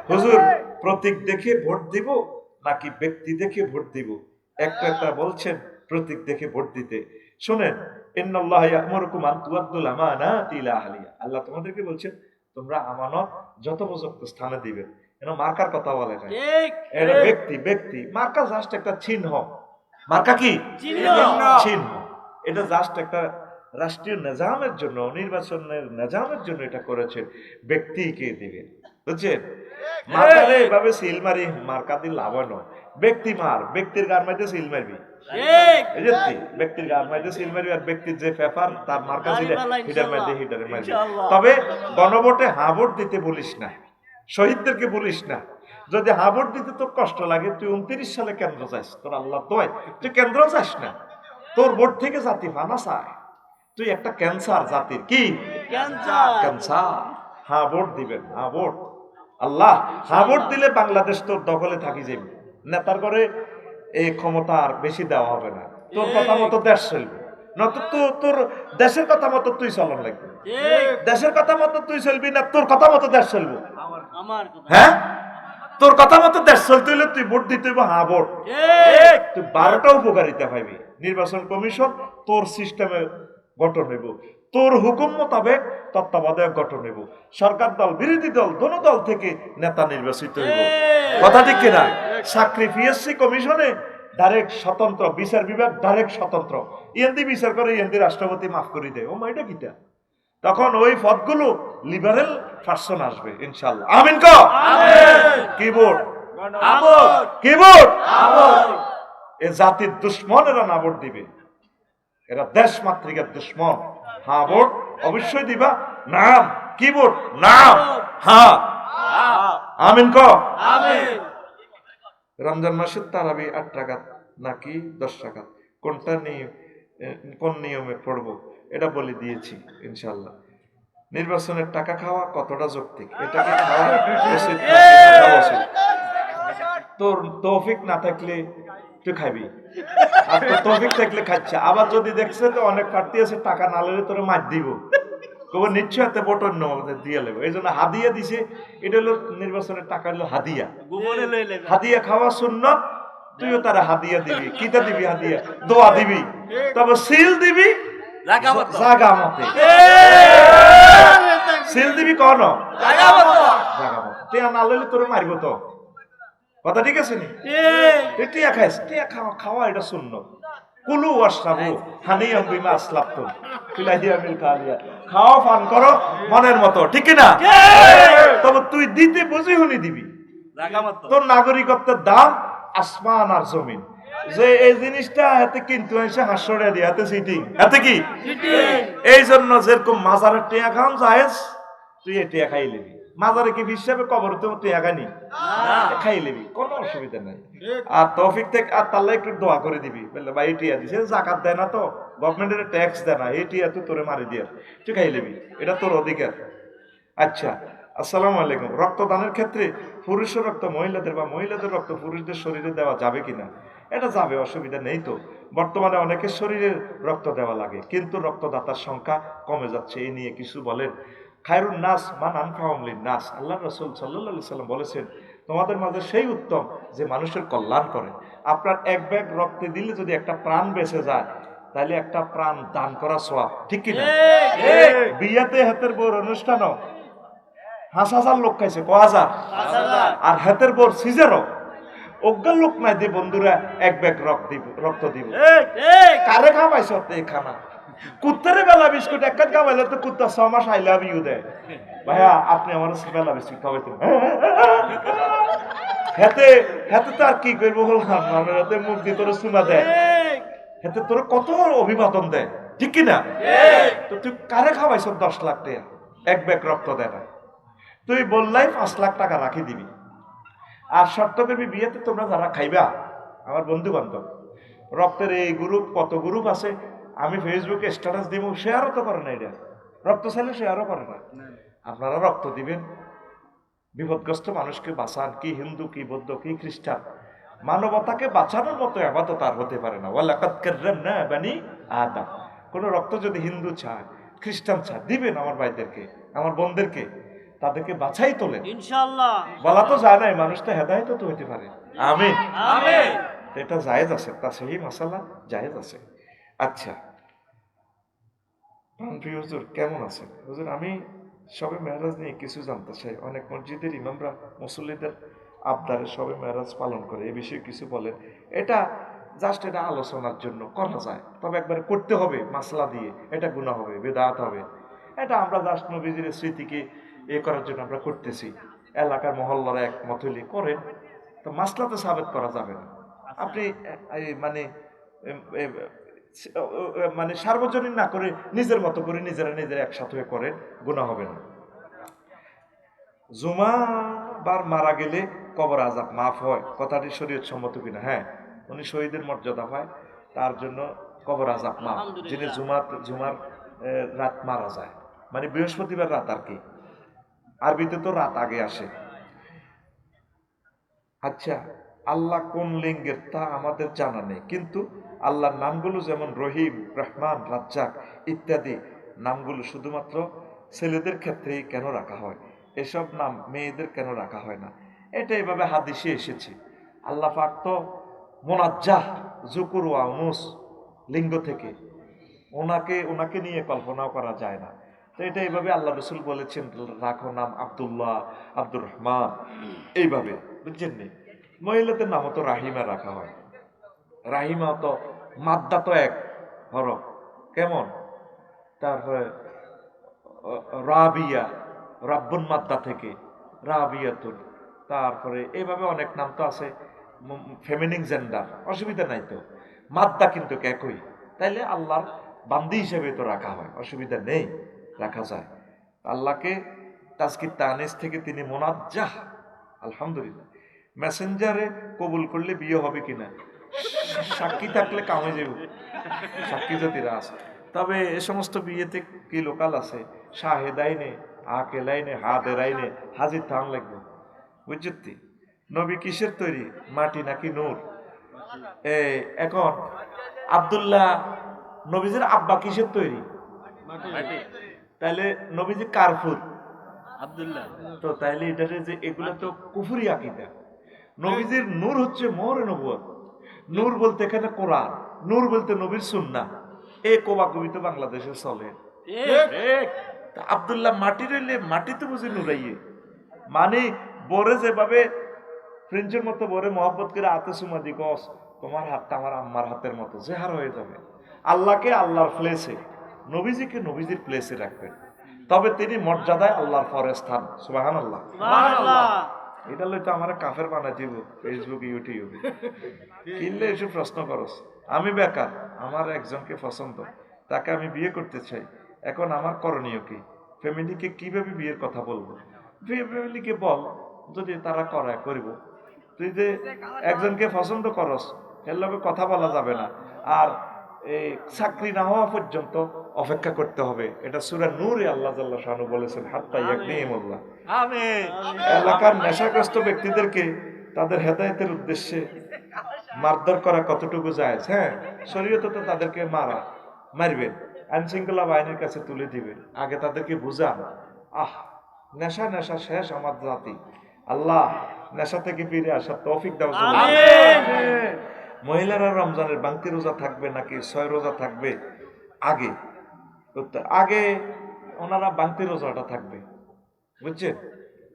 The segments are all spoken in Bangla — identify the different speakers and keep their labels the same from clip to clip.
Speaker 1: হুজুর প্রতীক দেখে ভোট দিব নাকি ব্যক্তি দেখে ভোট দিব? একটা বলছেন প্রতীক দেখে ভোট দিতে। শুনেন, ইন্নাল্লাহা ইয়া'মুরুকুম আন তুআদ্দুল আমানাতি ইলা আহলিহা। আল্লাহ তোমাদেরকে বলছেন তোমরা আমানত যথোপযুক্ত স্থানে দিবেন। মার্কার কথা বলে না, এটা ব্যক্তি। মার্কা জাস্ট একটা চিহ্ন। মার্কা কি চিহ্ন? এটা জাস্ট একটা রাষ্ট্রীয় নিজামের জন্য, নির্বাচনের নিজামের জন্য এটা করেছে। ব্যক্তিকে দিবে, বুঝছেন? মার্কারে এভাবে সিল মারি মার্কা দিয়ে লাভ নয়। ব্যক্তি মার, ব্যক্তির গার মাইতে সিল মারবি, ব্যক্তির গার মাইতে সিল মারবি, আর ব্যক্তির যে পেপার তার মার্কা ছিল হিটার মাইতে হিটারে মারবি। তবে গণভোটে হা ভোট দিতে বলিস না, শহীদদেরকে বলিস না। যদি হা ভোট দিতে তোর কষ্ট লাগে, তুই 29 সালে কেন্দ্র চাইস, তোর আল্লাহ দয় তুই কেন্দ্র চাইস না। তোর ভোট থেকে জাতি ফানা চায়, তুই একটা ক্যান্সার জাতির। কি ক্যান্সার? হা ভোট দিবেন, হা ভোট। আল্লাহ হা ভোট দিলে বাংলাদেশ তোর দখলে থাকি যাবে। নেতার করে এই ক্ষমতা আর বেশি দেওয়া হবে না। তোর কথা মতো দেশ চলবে, নয়তো তোর দেশের কথা মতো তুই চলন লাগবে। দেশের কথা মতো তুই চলবি না, তোর কথা মতো দেশ চলবে। হ্যাঁ, তোর কথা মতো দেশ চলতে হলে তুই ভোট দিতে হবে, হা ভোট। তুই 12টা উপকারিতা পাইবি। নির্বাচন কমিশন তোর সিস্টেমে গঠন হইব, তোর হুকুম মোতাবেক তত্ত্বাবধায়ক গঠন হইব। সরকার দল বিরোধী দল দোনো দল থেকে নেতা নির্বাচিত হইব। কথা ঠিক কিনা? চাকরি পিএসসি কমিশনে ডাইরেক্ট স্বতন্ত্র, বিচার বিভাগ ডাইরেক্ট স্বতন্ত্র। ইএনডি বিচার করে, ইএনডি রাষ্ট্রপতি মাফ করে দেয়। ও মাইটা কিটা? তখন ওই পদগুলো লিবারেল পার্সন আসবে ইনশাআল্লাহ। আমিন কো কিবোর্ড কিবোর্ড। এ জাতির দুশ্মনেরা না ভোট দিবে, এরা দেশ মাতৃকার দুশ্মন। হ্যাঁ ভোট অবশ্যই দিবা। নাম কিবোর্ড, নাম হ্যাঁ। আমিন কো। রমজান মাসের তারাবি 8 রাকাত নাকি 10 রাকাত, কোনটা কোন নিয়মে পড়বো এটা বলে দিয়েছি ইনশাআল্লাহ। নির্বাচনের টাকা খাওয়া কতটা যৌক্তিক? এটাকে খাওয়া উচিত না উচিত? তোর তৌফিক না থাকলে তুই খাবি, আর তোর তৌফিক থাকলে খাচ্ছে। আবার যদি দেখছে তো অনেক প্রার্থী আছে টাকা না লইলে তোরে মার দিব, কবে নিশ্চয় হাতে বটন দিয়ে লেবো। এই জন্য হাদিয়া দিছে। এটা হলো নির্বাচনের টাকা, হলো হাদিয়া। হাদিয়া খাওয়া সুন্নত, তুইও তারা হাদিয়া দিবি। কিটা দিবি? হাদিয়া, দোয়া দিবি, তবে সিল দিবি জাগা মতে। সিল দিবি কোন জাগা মতো। টিয়া না লইলে তোরে মারিব তো। কথা ঠিক আছে নি? টিয়া খাইস, টিয়া খাওয়া এটা সুন্নত। কুলু ওয়াশরাবু হানিয়াম বিমা আসলাফতুম ফিল আইয়ামিল খালিয়া। খাওয়া পান করো মনের মতো, ঠিক কি না? তবে তুই দিতে বুঝি হুনি দিবি। তোর নাগরিকত্বের দাম আসমান আর জমিন। যে এই জিনিসটা হাতে কিন্তু এসে হাস্যরে দিয়ে হাতে সিটিং, হাতে কি এই জন্য যেরকম মাজারের টিয়া খাওয়ান জায়েজ, তুই এই টিয়া খাই লিবি। মাজারে কি হিসাবে কবর তো টিয়া খানি খাই লিবি, কোনো অসুবিধা নাই। আর তৌফিক থেকে আর তাল্লা একটু দোয়া করে দিবি, বললে ভাই এই টিয়া দিছে, জাকাত দেয় না তো, গভর্নমেন্টের ট্যাক্স দেয় না, এই টিয়া তুই তোরে মারি দিয়ে তুই খাই লিবি, এটা তোর অধিকার। আচ্ছা, আসসালামু আলাইকুম। রক্তদানের ক্ষেত্রে পুরুষের রক্ত মহিলাদের বা মহিলাদের রক্ত পুরুষদের শরীরে দেওয়া যাবে কিনা? এটা যাবে, অসুবিধা নেই তো। বর্তমানে অনেকের শরীরে রক্ত দেওয়া লাগে, কিন্তু রক্তদাতার সংখ্যা কমে যাচ্ছে। এই নিয়ে কিছু বলেন। খায়রুন নাস মান আনফাহুম লিন-নাস। আল্লাহ রাসূল সাল্লাল্লাহু আলাইহি সাল্লাম বলেছেন, তোমাদের মাঝে সেই উত্তম যে মানুষের কল্যাণ করে। আপনার এক ব্যাগ রক্তে দিলে যদি একটা প্রাণ বেঁচে যায়, তাহলে একটা প্রাণ দান করা সওয়াব, ঠিক কি না? বিয়াতে হাতের বউর অনুষ্ঠানও 5,000 লোক খাইছে, 5,000। আর হাতের বউর সিজারও অজ্ঞা লোক নাই দি বন্ধুরা, এক ব্যাগ রক্ত দিব। কারে খাওয়াইছ এই খানা? কুত্তারে বেলা বিস্কুট এক কাজ খাওয়াইলে তো কুত্তা 6 মাস আই লাভ ইউ দেয়। ভাইয়া আপনি আমার বেলা বিস্কুট খাওয়াইতেন। হাতে হাতে তো আর কি করবো বললাম, আমার হাতে মুখ দিয়ে তোর চুমা দেয়, হাতে তোর কত অভিবাদন দেয়, ঠিক কিনা? তো তুই কারে খাওয়াইছ 10 লাখ টাকা? এক ব্যাগ রক্ত দেয় না। তুই বললাই 5 লাখ টাকা রাখি দিবি। আর শর্ত করবি বিয়েতে তোমরা যারা খাইবা, আমার বন্ধু বান্ধব, রক্তের এই গ্রুপ, কত গ্রুপ আছে, আমি ফেসবুকে স্ট্যাটাস দিব, শেয়ারও তো করে না। এটা রক্ত চাইলে শেয়ারও করে না। আপনারা রক্ত দিবেন, বিপদগ্রস্ত মানুষকে বাঁচান। কি হিন্দু, কি বৌদ্ধ, কি খ্রিস্টান, মানবতাকে বাঁচানোর মতো ইবাদত আর হতে পারে না। ওয়ালাকাদ কাররামনা বানি আদম। কোন রক্ত যদি হিন্দু চায়, খ্রিস্টান চায়, দিবেন আমার ভাইদেরকে, আমার বোনদেরকে। তাদেরকে বাছাই তোলেন
Speaker 2: ইনশাআল্লাহ।
Speaker 1: বলা তো যায় নাই, মানুষটা হেদায়েত তো হইতে পারে। আমিন।
Speaker 2: আমিন।
Speaker 1: এটা জায়েজ আছে, তা সেই মাসালা জায়েজ আছে। আচ্ছা, প্রিয় হুজুর কেমন আছেন? হুজুর আমি সবে মেরাজ নিয়ে কিছু জানতে চাই। অনেক মসজিদের ইমামরা মুসল্লিদের আবদারে সবে মেরাজ পালন করে, এ বিষয়ে কিছু বলেন। এটা জাস্ট এটা আলোচনার জন্য করা যায়, তবে একবারে করতে হবে মাসলা দিয়ে, এটা গুনাহ হবে, বেদাত হবে। এটা আমরা জাস্ট নবীজির স্মৃতিকে করার জন্য আমরা করতেছি। এলাকার মহল্লার এক মতলি করেন, তো মাসলা তো সাবেত করা যাবে না। আপনি মানে মানে সার্বজনীন না করে নিজের মতো করে নিজেরা একসাথে হয়ে করেন, গুনাহ হবে না। জুমাবার মারা গেলে কবর আযাব মাফ হয়, কথাটি শরীয়ত সম্মত কিনা? হ্যাঁ, উনি শহীদের মর্যাদা পায়, তার জন্য কবর আযাব মাফ। যিনি জুমার রাত মারা যায়, মানে বৃহস্পতিবার রাত আর কি, আরবিতে তো রাত আগে আসে। আচ্ছা, আল্লাহ কোন লিঙ্গের তা আমাদের জানা নেই, কিন্তু আল্লাহর নামগুলো যেমন রহিম, রহমান, রাজ্জাক ইত্যাদি নামগুলো শুধুমাত্র ছেলেদের ক্ষেত্রেই কেন রাখা হয়? এসব নাম মেয়েদের কেন রাখা হয় না? এটা এভাবে হাদিসে এসেছে। আল্লাহ পাক তো মোনাজ্জাহ, যুকুর ওয়া উনুস লিঙ্গ থেকে, ওনাকে নিয়ে কল্পনাও করা যায় না। তো এটা এইভাবে আল্লাহ রসুল বলেছেন, রাখো নাম আব্দুল্লাহ, আব্দুর রহমান, এইভাবে, বুঝছেন নি? মহিলাদের নামও তো রাহিমা রাখা হয়। রাহিমা তো মাদ্দা তো এক হরফ, কেমন? তারপরে রাবিয়া, রাব্বুন মাদ্দা থেকে রাবিয়াতুন। তারপরে এইভাবে অনেক নাম তো আছে, ফেমিনিন জেন্ডার, অসুবিধা নাই তো, মাদ্দা কিন্তু একই। তাইলে আল্লাহর বান্দি হিসেবে তো রাখা হয়, অসুবিধা নেই, রাখা যায়। আল্লাহকে তাজকির তানিস থেকে তিনি মোনাজ্জাহ, আলহামদুলিল্লাহ। মেসেঞ্জারে কবুল করলে বিয়ে হবে কিনা, সাক্ষী থাকলে কামে যাব, সাক্ষী জাতিরা আছে। তবে এ সমস্ত বিয়েতে কি লোকাল আছে, শাহেদাইনে, আকেলাইনে, হাদেরাইনে হাজির থান লাগবে, বুঝছি? নবী কিসের তৈরি, মাটি নাকি নূর? এখন আব্দুল্লাহ নবীজির আব্বা কিসের তৈরি? তাইলে নবীজি কারফুর
Speaker 2: আব্দুল্লাহ।
Speaker 1: তো তাইলে এটা যে এগুলো তো কুফরি আকীদা। নবীজির নূর হচ্ছে মোহরে নবুয়ত। নূর বলতে এখানে কোরআন, নূর বলতে নবীর সুন্নাহ। এই কোবাকুবি তো বাংলাদেশে চলে। আব্দুল্লাহ মাটি রইলে মাটি তো বুঝি নুরাইয়ে, মানে বরে যেভাবে ফ্রেঞ্চের মতো বরে মহব্বত করে হাতে সুমা দি গস, তোমার হাতটা আমার আম্মার হাতের মতো, জেহার হয়ে যাবে। আল্লাহকে আল্লাহর প্লেসে, নবীজিকে নবীজির প্লেসে রাখবেন, তবে তিনি মর্যাদায় আল্লাহর ফরেস্থান। সুবহানাল্লাহ। এটা লইতো আমার কাফের বানাই দিব ফেসবুক ইউটিউবে, কিনলে এসব প্রশ্ন করস। আমি বেকার, আমার একজনকে পছন্দ, তাকে আমি বিয়ে করতে চাই, এখন আমার করণীয় কি? ফ্যামিলিকে কিভাবে বিয়ের কথা বলবো? ফ্যামিলিকে বল, যদি তারা করায় করিব। তুই যে একজনকে পছন্দ করস, এর লগে কথা বলা যাবে না, আর এই চাকরি না হওয়া পর্যন্ত অপেক্ষা করতে হবে। এটা সূরা নূরে আল্লাহ জাল্লা শানু বলেছেন, হাত্তা ইয়াগনিহিমুল্লাহ।
Speaker 2: আমিন।
Speaker 1: এলাকার নেশাগ্রস্ত ব্যক্তিদেরকে তাদের হেদায়েতের উদ্দেশ্যে মারধর করা কতটুকু জায়েজ? হ্যাঁ, শরীয়তে তো তাদেরকে মারবেন, আইন শৃঙ্খলা বাহিনীর কাছে তুলে দিবেন, আগে তাদেরকে বুঝান। নেশা শেষ আমার জাতি। আল্লাহ নেশা থেকে ফিরে আসার তৌফিক দাও। মহিলারা রমজানের বাংতি রোজা থাকবে নাকি 6 রোজা থাকবে? আগে আগে ওনারা বাংতি রোজাটা থাকবে, বুঝছেন?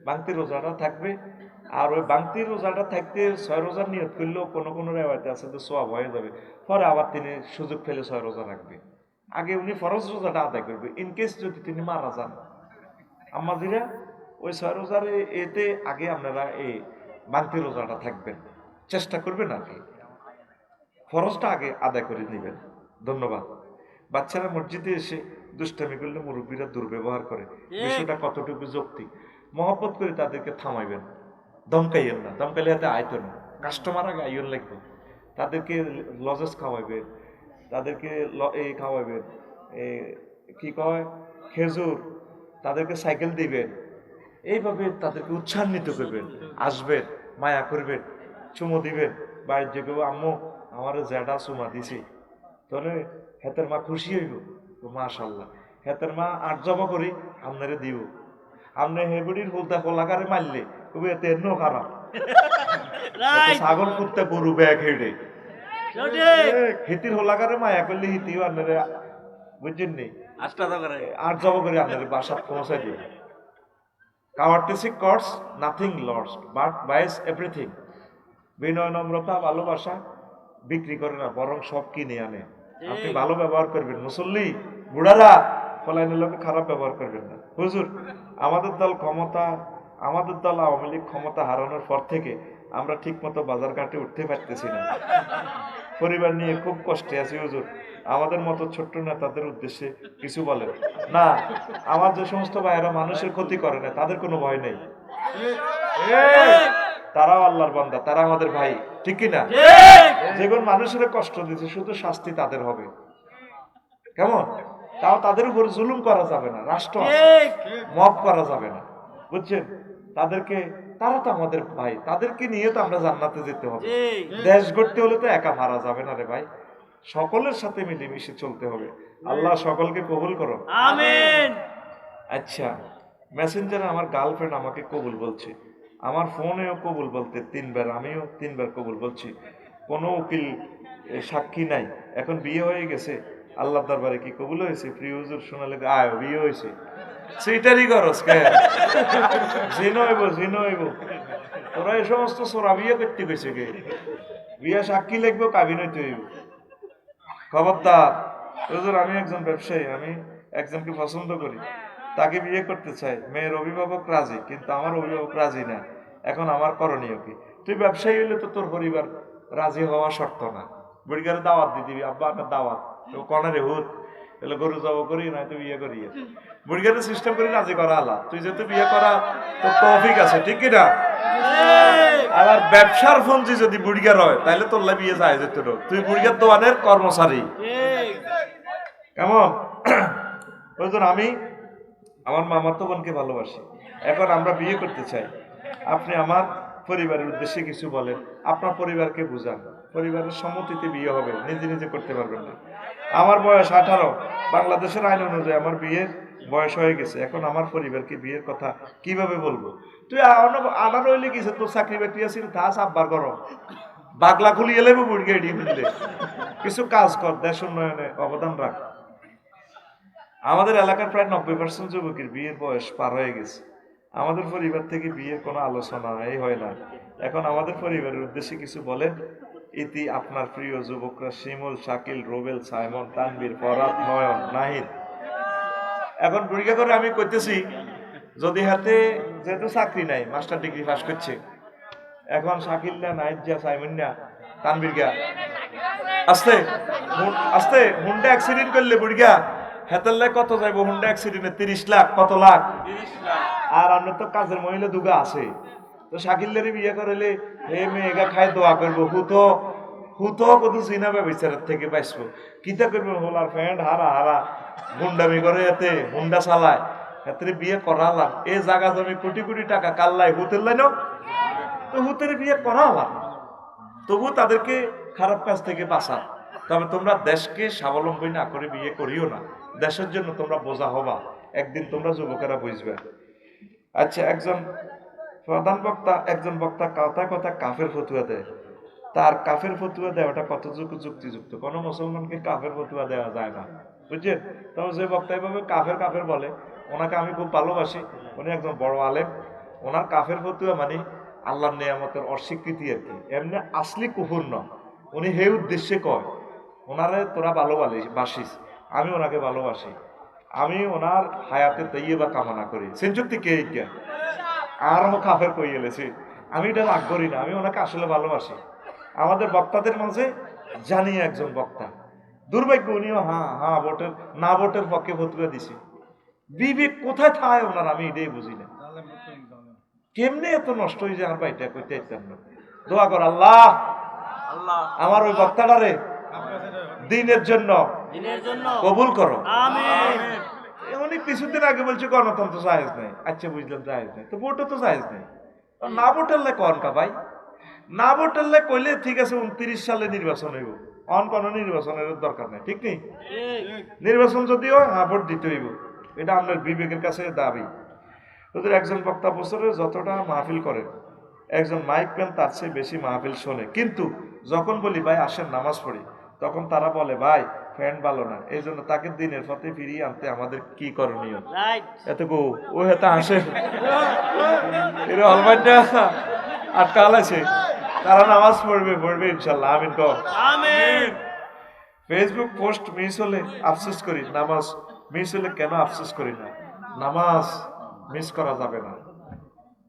Speaker 1: বাংতি রোজাটা থাকবে, আর ওই বাংতি রোজাটা থাকতে 6 রোজার নিয়ত করলেও কোনো রেওয়ায়তে আছে যে সওয়াব হয়ে যাবে, পরে আবার তিনি সুযোগ পেলে 6 রোজা রাখবে। আগে উনি ফরজ রোজাটা আদায় করবে, ইনকেস যদি তিনি মারা যান। আমাদেরা ওই 6 রোজার এতে আগে আপনারা এই বাংতি রোজাটা থাকবেন, চেষ্টা করবেন আর কি, ফরজটা আগে আদায় করে নেবেন। ধন্যবাদ। বাচ্চারা মসজিদে এসে দুষ্টামি করলে মুরব্বীরা দুর্ব্যবহার করে, বিষয়টা কতটুকু যৌক্তিক? মহব্বত করে তাদেরকে থামাইবেন, ধমকাইয়েন না, ধমকাইলে হাতে আইতো না, কাস্টমার আগে আইন লাগবে। তাদেরকে লজেস খাওয়াইবেন, তাদেরকে এই খাওয়াইবেন, কি কয়, খেজুর, তাদেরকে সাইকেল দিবেন, এইভাবে তাদেরকে উৎসান্বিত করবেন, আসবেন, মায়া করবেন, চুমো দিবেন। বাড়ির যে কেউ, আম্মু আমার জ্যাডা চুমা দিছি, তাহলে হেতের মা খুশি হইব, মাশাল্লাহ। হেতের মা 8 জবা করি আপনারে দিব, আপনি হেবুড়ির হুলতা হোলাকারে মারলে কবি এতে এন্ন খারাপ
Speaker 2: রাইট
Speaker 1: ছাগল কুত্তা গরু ব্যাগ হেডে
Speaker 2: সঠিক
Speaker 1: হিতির হোলাকারে মায়া করলে হিতিও আপনারে বুঝছেন নি
Speaker 2: আটটা তো করে
Speaker 1: আর জব করে আপনার বাসা পৌঁছাই দিবে courtesy cost nothing loss but buys everything বিনয় নম্রতা ভালোবাসা বিক্রি করে না বরং সব কিনে আনে আপনি ভালো ব্যবহার করবেন মুসল্লি বুড়ারা ফলাইনের লোকে খারাপ ব্যবহার করবেন না হুজুর আমাদের দল ক্ষমতা আমাদের দল আওয়ামী লীগ ক্ষমতা হারানোর পর থেকে আমরা ঠিক মতো বাজার ঘাটে উঠতে পারতেছি না পরিবার নিয়ে খুব কষ্টে আছি হুজুর আমাদের মতো ছোট্ট নেতাদের উদ্দেশ্যে কিছু বলেন না আমার যে সমস্ত ভাইয়েরা মানুষের ক্ষতি করে না তাদের কোনো ভয় নেই তারাও আল্লাহর বান্দা তারা আমাদের ভাই ঠিক কি না যেগুলো মানুষের কষ্ট দিচ্ছে শুধু শাস্তি তাদের হবে কেমন তাও তাদের উপর জুলুম করা যাবে না রাষ্ট্র আছে, মব করা যাবে না বুঝছেন তাদেরকে তারা তো আমাদের ভাই তাদেরকে নিয়ে তো আমরা জান্নাতে যেতে হবে দেশ গড়তে হলে তো একা মারা যাবে না রে ভাই সকলের সাথে মিলেমিশে চলতে হবে আল্লাহ সকলকে কবুল করো
Speaker 2: আমিন
Speaker 1: আচ্ছা মেসেঞ্জারে আমার গার্লফ্রেন্ড আমাকে কবুল বলছে আমার ফোনেও কবুল বলতে 3 বার আমিও 3 বার কবুল বলছি কোনো উকিল সাক্ষী নাই এখন বিয়ে হয়ে গেছে আল্লাহর দরবারে কি কবুল হয়েছে প্রিয় হুজুর শোনালে আয় বিয়ে হয়েছে সেইটারই করস কে জিনো হইব তোরা এই সমস্ত সোরা বিয়ে করতে গেছে কে বিয়ে সাক্ষী লিখবো কাবিন হইতে হইব খবরদার হুজুর আমি একজন ব্যবসায়ী আমি একজনকে পছন্দ করি তাকে বিয়ে করতে চাই মেয়ের অভিভাবক রাজি কিন্তু আমার অভিভাবক রাজি না এখন আমার করণীয় কি তুই ব্যবসায়ী হইলে তো তোর পরিবার রাজি হওয়া শর্ত না বুড়িগারে দাওয়াত দিয়ে দিবি আব্বা আপনার দাওয়াত কনারে হুত তাহলে গরু জব করি না তুই বিয়ে করি বুড়িগারে সিস্টেম করে রাজি করা আলা তুই যেহেতু বিয়ে করা তোর তৌফিক আছে ঠিক কি না আবার ব্যবসার ফোনজি যদি বুড়িগার হয় তাহলে তোর লাই বিয়ে যায় যেত তুই বুড়িগার দোয়ানের কর্মচারী কেমন ওই আমি আমার মামাতো বোনকে ভালোবাসি এখন আমরা বিয়ে করতে চাই আপনি আমার পরিবারের উদ্দেশ্যে কিছু বলেন আপনার পরিবারকে বুঝান পরিবারের সম্মতিতে বিয়ে হবে নিজে নিজে করতে পারবেন না আমার বয়স 18 বাংলাদেশের আইন অনুযায়ী আমার বিয়ের বয়স হয়ে গেছে এখন আমার পরিবারকে বিয়ের কথা কিভাবে বলবো তুই 18 হইলে গেছে তোর চাকরি বাকরি আছে তা সাববার করো বাগলা খুলি এলে বুড়িয়ে এড়িয়ে ফেললে কিছু কাজ কর দেশ উন্নয়নে অবদান রাখ আমাদের এলাকার প্রায় 90% যুবকের বিয়ের বয়স পার হয়ে গেছে আমাদের পরিবার থেকে বিয়ের কোনো আলোচনা হয় না এখন আমাদের পরিবারের উদ্দেশ্যে কিছু বলেন ইতি আপনার প্রিয় যুবকরা শিমুল শাকিল রোবেল সাইমন তানবীর ফরাদ নয়ন নাহিদ এখন পরীক্ষা করে আমি কইতেছি যদি হাতে যেহেতু চাকরি নাই মাস্টার ডিগ্রি পাস করছে এখন শাকিল না নাহিদ যা সাইমন না তানবীর গা আস্তে আস্তে হুন্ডা অ্যাক্সিডেন্ট করলে বুড়িয়া হেতাল্লে কত যাইবো হুন্ডা অ্যাক্সিডেন্টে 30 লাখ কত লাখ আর আমরা তো কাজের মহিলা দুগা আছে তো শাকিলেরই বিয়ে করলে হে মেয়েগা খায় দোয়া করবো হুতো কত চিনাবে বিচারের থেকে পাইসবো কিতা করবে হোলার ফ্যান্ড হারা হারা গুন্ডামি করে এতে হুন্ডা চালায় এতে বিয়ে করালাম এ জায়গা জমি কোটি কোটি টাকা কাল্লাই হুতের লাইন তো হুতের বিয়ে করালাম তবু তাদেরকে খারাপ কাজ থেকে বাঁচা তবে তোমরা দেশকে স্বাবলম্বী না করে বিয়ে করিও না দেশের জন্য তোমরা বোঝা হবা একদিন তোমরা যুবকেরা বুঝবে আচ্ছা একজন বক্তা কথা কথা কাফের ফতুয়া দেয় তার কাফের ফতুয়া দেওয়াটা কত যুক্তিযুক্ত কোনো মুসলমানকে কাফের ফতুয়া দেওয়া যায় না বুঝছেন তবে যে বক্তা এভাবে কাফের বলে ওনাকে আমি খুব ভালোবাসি উনি একজন বড় আলেম ওনার কাফের ফতুয়া মানে আল্লাহর নিয়ামতের অস্বীকৃতি আর কি এমনি আসলি কুফুর না উনি হে উদ্দেশ্যে কয় ওনারে তোরা ভালোবাসিস আমি ওনাকে ভালোবাসি আমি ওনার হায়াতে তৈবা কামনা করি সেঞ্চুক্তি কে আরো কাফের কই এলেছি আমি এটা রাগ করি না আমি ওনাকে আসলে ভালোবাসি আমাদের বক্তাদের মাঝে জানি একজন বক্তা দুর্ভাগ্য উনিও ভোটের না ভোটের পক্ষে ফতুয়া দিছে বিবেক কোথায় থায় ওনার আমি এটাই বুঝি না কেমনে এত নষ্ট হয়ে যায় আমার ভাইটা কইতে চাইতাম না দোয়া কর আল্লাহ আমার ওই বক্তাটারে দিনের জন্য কবুল করো
Speaker 2: আমিন
Speaker 1: অনেক কিছুদিন আগে বলছে গণতন্ত্র জায়েজ নাই আচ্ছা বুঝলাম জায়েজ নাই তো ভোটও তো জায়েজ নাই না ভোটারলে কন কা ভাই না ভোটারলে কইলে ঠিক আছে 29 সালে নির্বাচন হইব অন কোন নির্বাচনের দরকার নাই ঠিক নেই নির্বাচন যদিও ভোট দিতে হইব এটা আপনার বিবেকের কাছে দাবি ওদের একজন বক্তা বছরে যতটা মাহফিল করেন, একজন মাইক ম্যান তার চেয়ে বেশি মাহফিল শোনে। কিন্তু যখন বলি ভাই আসেন নামাজ পড়ি, তখন তারা বলে ভাই ফ্যান ভালো না। এই জন্য তাকে দিনের পথে ফিরিয়ে আনতে আমাদের কি করণীয়?
Speaker 2: রাইট
Speaker 1: এত গো ও হেতা আসে এর অলমাইটা আটকাল আছে, তারা নামাজ পড়বে ইনশাল্লাহ। আমিন কও।
Speaker 2: আমিন
Speaker 1: ফেসবুক পোস্ট মিস হলে আফসোস করি, নামাজ মিস হলে কেন আফসোস করি না? নামাজ মিস করা যাবে না।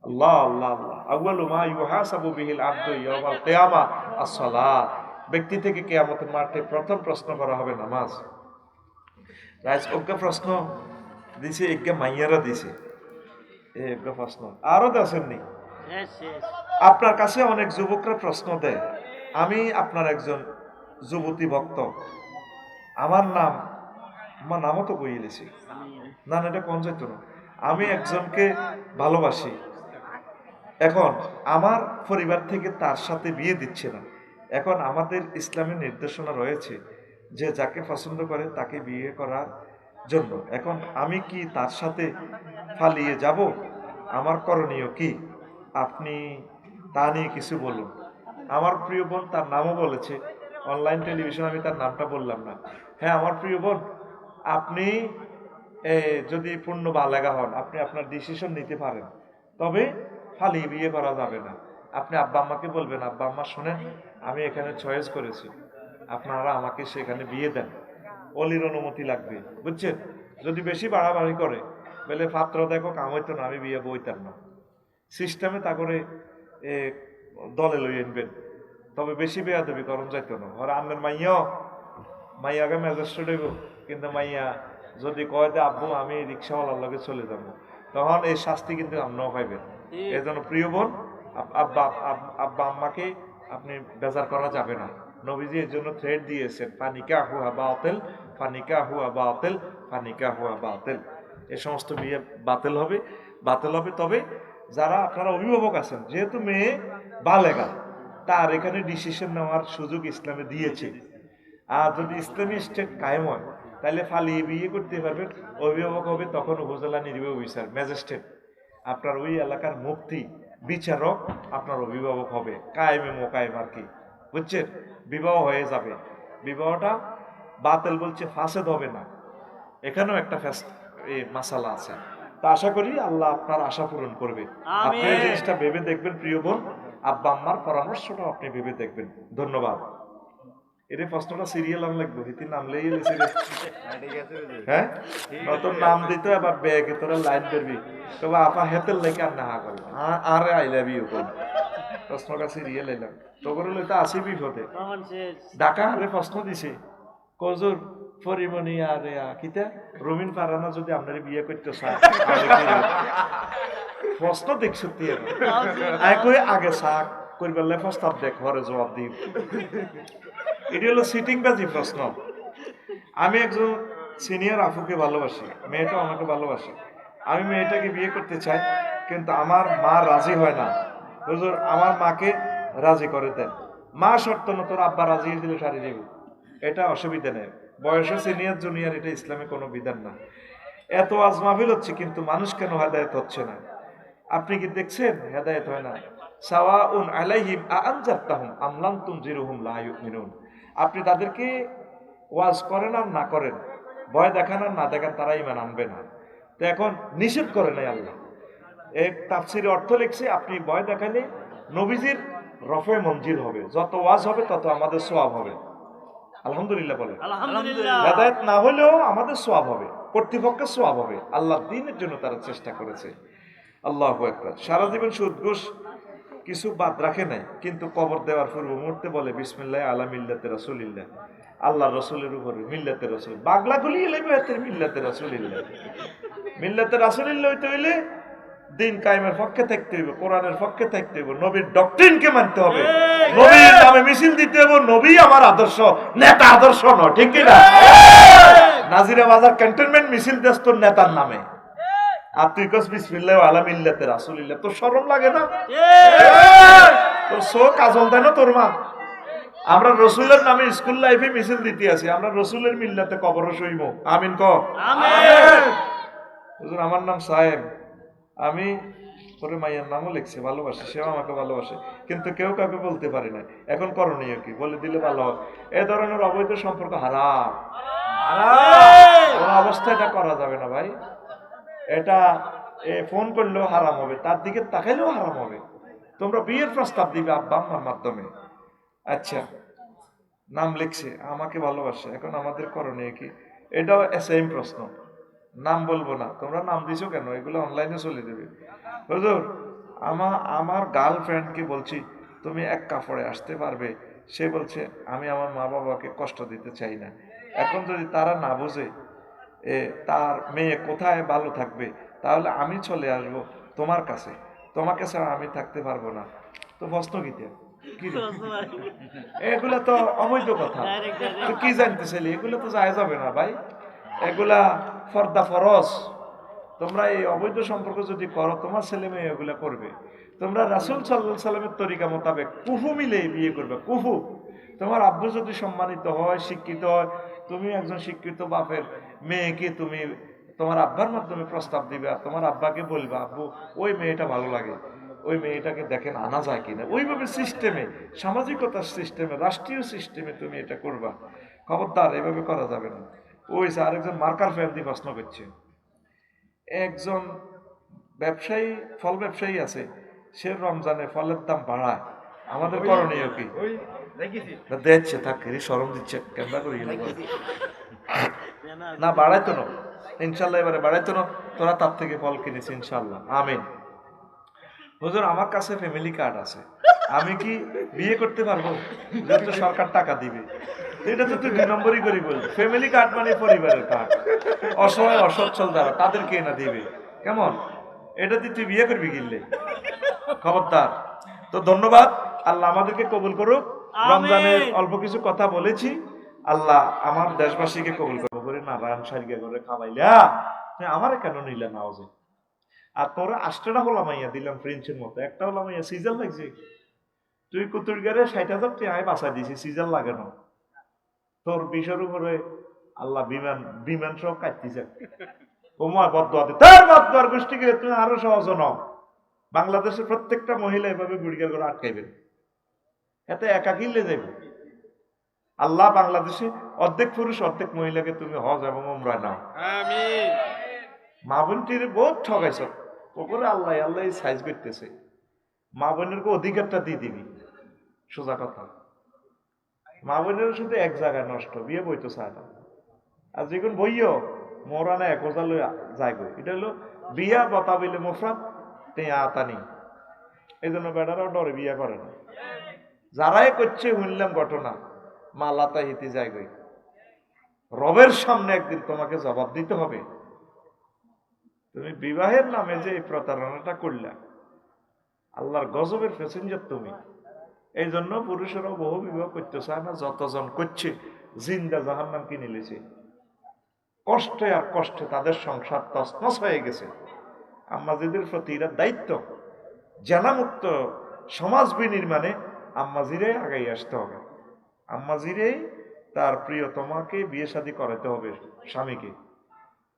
Speaker 1: আল্লাহ আল্লাহ আল্লাহ আউয়ালু মা ইউহাসাবু বিহিল আবদু ইয়াউমাল কিয়ামা আস-সালাত। ব্যক্তি থেকে কিয়ামতের মাঠে প্রথম প্রশ্ন করা হবে নামাজ। রাইজ ওকে প্রশ্ন দিছে, একে মাইয়ারা দিছে এই প্রশ্ন আরো দেননি।
Speaker 2: শেষ শেষ
Speaker 1: আপনার কাছে অনেক যুবকরা প্রশ্ন দেয়। আমি আপনার একজন যুবতী ভক্ত, আমার নামও তো বইয়েছি না, এটা কোন যেত না। আমি একজনকে ভালোবাসি, এখন আমার পরিবার থেকে তার সাথে বিয়ে দিচ্ছে না। এখন আমাদের ইসলামের নির্দেশনা রয়েছে যে যাকে পছন্দ করে তাকে বিয়ে করার জন্য। এখন আমি কি তার সাথে পালিয়ে যাব? আমার করণীয় কি? আপনি তা নিয়ে কিছু বলুন। আমার প্রিয় বোন তার নামও বলেছে অনলাইন টেলিভিশন, আমি তার নামটা বললাম না। হ্যাঁ আমার প্রিয় বোন, আপনি যদি পূর্ণ বালেগা হন, আপনি আপনার ডিসিশন নিতে পারেন, তবে ফালিয়ে বিয়ে করা যাবে না। আপনি আব্বা আম্মাকে বলবেন, আব্বা আম্মা শোনেন, আমি এখানে চয়েস করেছি, আপনারা আমাকে সেখানে বিয়ে দেন, অলির অনুমতি লাগবে, বুঝছেন? যদি বেশি বাড়াবাড়ি করে বলে পাত্র দেখো কাম হইতো না, আমি বিয়ে বইতাম না, সিস্টেমে তা করে দলে লই আনবেন, তবে বেশি বেয়াদবি করণ যাইতো না। আর আমের মাইয়াকে ম্যাজিস্ট্রেট হইব, কিন্তু মাইয়া যদি কয় যে আব্বু আমি রিক্সাওয়ালার লগে চলে যাব, তখন এই শাস্তি কিন্তু আমরাও পাইবেন। এই জন্য প্রিয় বোন, আব্বা আম্মাকে আপনি বেজার করা যাবে না। নবীজি এর জন্য থ্রেড দিয়েছেন, ফানিকা হুয়া বাতিল, ফানিকা হুয়া বাতিল, ফানিকা হুয়া বাতিল। এই সমস্ত বিয়ে বাতিল হবে। তবে যারা আপনারা অভিভাবক আছেন, যেহেতু মেয়ে বালেগা, তার এখানে ডিসিশন নেওয়ার সুযোগ ইসলামে দিয়েছে। আর যদি ইসলামী স্টেট কায়েম হয়, তাহলে ফালিয়ে বিয়ে করতে পারবেন। অভিভাবক হবে তখন উপজেলা নির্বাহী অফিসার, ম্যাজিস্ট্রেট, আপনার ওই এলাকার মুফতি, বিচারক আপনার অভিভাবক হবে, কায়েমে মোকায়েম আর কি, বুঝছেন? বিবাহ হয়ে যাবে। বিবাহটা বাতিল বলছে, ফাসেদ হবে না। এখানেও একটা মাসালা আছে। তা আশা করি আল্লাহ আপনার আশা পূরণ করবে। আপনি এই জিনিসটা ভেবে দেখবেন প্রিয় বোন, আব্বা আম্মার পরামর্শটাও আপনি ভেবে দেখবেন। ধন্যবাদ। এর প্রশ্নটা সিরিয়াল আম লাগবে, হিতি নাম লেই হ্যাঁ নতুন নাম দিতে আবার ব্যাগে তোরা লাইন করবি, তবে আপা হেতের লেগে আর না করল আর আই লাভ ইউ করল। প্রশ্নটা সিরিয়াল এলাম তো করে লইতে আসি বিপদে। ঢাকা আরে প্রশ্ন দিছে, কজুর পরিমণি আর কিতা রমিন ফারানা যদি আপনার বিয়ে করতে চায়, প্রশ্ন দেখছো আগে শাক করবার প্রস্তাব দেখ, ঘরে জবাব দিই। এটি হলো সিটিং বাজি প্রশ্ন। আমি একজন সিনিয়র আফুকে ভালোবাসি, মেয়েটা আমাকে ভালোবাসে, আমি মেয়েটাকে বিয়ে করতে চাই, কিন্তু আমার মা রাজি হয় না। হুজুর আমার মাকে রাজি করে দেন। মা শর্ত না, তোর আব্বা রাজি দিলে সারি দেব, এটা অসুবিধা নেই। বয়সে সিনিয়র জুনিয়র এটা ইসলামে কোনো বিধান না। এত আজমাবিল হচ্ছে, কিন্তু মানুষ কেন হেদায়েত হচ্ছে না? আপনি কি দেখছেন হেদায়েত হয় না? সাওয়াউন আলাইহিম আনজারতাহুম আম লাম তুনজিরুহুম লা ইউমিনুন। আপনি তাদেরকে ওয়াজ করেন আর না করেন, ভয় দেখান আর না দেখান, তারা ঈমান আনবে না। তো এখন নিষেধ করে নাই আল্লাহ। এক তাফসীরে অর্থ লিখছে, আপনি ভয় দেখালে নবীজির রফে মঞ্জিল হবে, যত ওয়াজ হবে তত আমাদের সওয়াব হবে। আলহামদুলিল্লাহ বলেন।
Speaker 2: আলহামদুলিল্লাহ।
Speaker 1: হেদায়েত না হলেও আমাদের সওয়াব হবে, কর্তৃপক্ষের সওয়াব হবে। আল্লাহর দ্বীনের জন্য তারা চেষ্টা করেছে। আল্লাহু আকবার। সারা জীবন সুদ ঘুষ কিছু বাদ রাখে নাই, কিন্তু কবর দেওয়ার পূর্ব মুহূর্তে বলে বিসমিল্লাহ আলা মিল্লাতে রাসূলিল্লাহ, আল্লাহর রাসূলের উপরে মিল্লাতে রাসূল। বাগলা গুলিয়ে লেবে হাতের মিল্লাতে রাসূলিল্লাহ। মিল্লাতে রাসূলিল্লাহ হইতে হইলে দিন কায়েমের পক্ষে থাকতে হইবে, কোরআনের পক্ষে থাকতে হইবে, নবীর ডক্ট্রিনকে মানতে হবে, নবীর নামে মিছিল দিতে হবে। নবী আমার আদর্শ, নেতা আদর্শ নয়, ঠিক কি না? নাজিরা বাজার ক্যান্টনমেন্ট মিছিল দেস তোর নেতার নামে, আর তুই কস বিসমিল্লাহ আলা মিল্লাতে রাসূলিল্লাহ। তোর শরম লাগে না? তোর সো কাজল দেয় না তোর মা? আমরা রসুলের নামে স্কুল লাইফে মিছিল দিতে আছি, আমরা রসুলের মিল্লাতে কবর সইব। আমিন ক। আমিন। হুজুর আমার নাম সাহেব, আমি পরে মাইয়ার নামও লিখছে, ভালোবাসে, সেও আমাকে ভালোবাসে, কিন্তু কেউ কাউকে বলতে পারি না। এখন করণীয় কি? বলে দিলে ভালো হয়। এ ধরনের অবৈধ সম্পর্ক হারাম, কোনো অবস্থায় এটা করা যাবে না ভাই। এটা ফোন করলেও হারাম হবে, তার দিকে তাকাইলেও হারাম হবে। তোমরা বিয়ের প্রস্তাব দিবে আব্বা আম্মার মাধ্যমে। আচ্ছা, নাম লিখছে, আমাকে ভালোবাসে, এখন আমাদের করণীয় কি? এটাও সেম প্রশ্ন। নাম বলবো না, তোমরা নাম দিছো কেন? এগুলো অনলাইনে চলে দেবে। হুজুর, আমার গার্লফ্রেন্ডকে বলছি তুমি এক কাপড়ে আসতে পারবে, সে বলছে আমি আমার মা বাবাকে কষ্ট দিতে চাই না। এখন যদি তারা না বোঝে তার মেয়ে কোথায় ভালো থাকবে, তাহলে আমি চলে আসব তোমার কাছে, তোমাকে ছাড়া আমি থাকতে পারবো না। তো প্রশ্ন কি দিয়ে? কি রে? এগুলা তো অবৈধ কথা। তো কি জানতে চাইলি? এগুলো তো যায় যাবে না ভাই, এগুলা ফর্দা ফরজ। তোমরা এই অবৈধ সম্পর্ক যদি করো, তোমার ছেলে মেয়ে এগুলা করবে। তোমরা রাসূল সাল্লাল্লাহু আলাইহি সাল্লামের তরিকা মোতাবেক কুফু মিলে বিয়ে করবে, কুফু। তোমার আব্বু যদি সম্মানিত হয়, শিক্ষিত হয়, তুমি একজন শিক্ষিত বাপের মেয়েকে তুমি তোমার আব্বার মাধ্যমে প্রস্তাব দিবে, আর তোমার আব্বাকে বলবা আব্বু ওই মেয়েটা ভালো লাগে, ওই মেয়েটাকে দেখেন আনা যায় কিনা। ওইভাবে সিস্টেমে, সামাজিকতার সিস্টেমে, রাষ্ট্রীয় সিস্টেমে তুমি এটা করবা। খবরদার, এভাবে করা যাবে না। ওই যে আরেকজন মার্কার ফ্যামিলি প্রশ্ন করছে, একজন ব্যবসায়ী, ফল ব্যবসায়ী আছে, সে রমজানে ফলের দাম বাড়ায়, আমাদের করণীয় কি? দেখছে তাকে শরম দিচ্ছে, কেমন করি না বাড়াইতো না, ইনশাল্লাহ এবারে বাড়াইতো না, তোরা তার থেকে ফল কিনেছি ইনশাল্লাহ, আমিন। হুজুর, আমার কাছে ফ্যামিলি কার্ড আছে, আমি কি বিয়ে করতে পারবো? যেহেতু সরকার টাকা দিবে। এটা তো তুই 2 নম্বরই করি বল। ফ্যামিলি কার্ড মানে পরিবারের কার্ড, অসহায় অসচ্ছল যারা তাদেরকে এনে দিবে, কেমন? এটা দিয়ে তুই বিয়ে করবি কিনলে? খবরদার। তো ধন্যবাদ, আল্লাহ আমাদেরকে কবুল করুক। রমজানের অল্প কিছু কথা বলেছি, আল্লাহ আমার দেশবাসীকে কবুল করবো করে নারায়ণ সারিকা করে খাওয়াইলা আমারে কেন নিলে না ওজে? আর তোরা 8টা হলাম মাইয়া দিলাম ফ্রেঞ্চের মতো, একটা হলাম মাইয়া সিজন লাগছে। তুই কুতুর গারে 60,000 টাকা বাঁচাই দিছি, সিজন লাগানো। তোর বিষের উপরে আল্লাহ বিমান সব কাটতেছে। ওমা বদদোয়াতে তার বদদোয়ার গোষ্ঠীকে তুমি আরো সহজ নও। বাংলাদেশের প্রত্যেকটা মহিলা এভাবে গুড়িয়া করে আটকাইবেন, এতে একা কিনলে যাইব। আল্লাহ বাংলাদেশে অর্ধেক পুরুষ অর্ধেক মহিলাকে তুমি হজ এবং উমরা নাও। মা বোনটির বহুত ঠগাইছ, ওপরে আল্লাহ আল্লাহ সাইজ করতেছে। মা বোনের অধিকারটা দিয়ে দিবি, সোজা কথা। মা বোনের শুধু এক জায়গায় নষ্ট, বিয়ে বইতো চায় না। আর যেগুন বইও মোরানা 1,000 যায় গো, এটা হলো বিয়া বতা বইলে মোফরাত টেয়া আতানি। এই জন্য বেড়ারাও ডরে বিয়া করে না। যারাই করছে শুনলাম ঘটনা, মা লাতা হিতে যায় গই। রবের সামনে একদিন তোমাকে জবাব দিতে হবে। তুমি বিবাহের নামে যে এই প্রতারণাটা করলা, আল্লাহর গজবের প্যাসেঞ্জার তুমি। এই জন্য পুরুষেরাও বহু বিবাহ করতে চায় না, যতজন করছে জিন্দা জাহান্নাম কিনে নিয়েছে। কষ্টে আর কষ্টে তাদের সংসার তছনছ হয়ে গেছে। আম্মাজিদের প্রতি এরা দায়িত্ব, জেনামুক্ত সমাজ বিনির্মাণে আম্মাজিরে আগাই আসতে হবে। আম্মাজিরে তার প্রিয়তমাকে বিয়ে শাদী করাতে হবে স্বামীকে,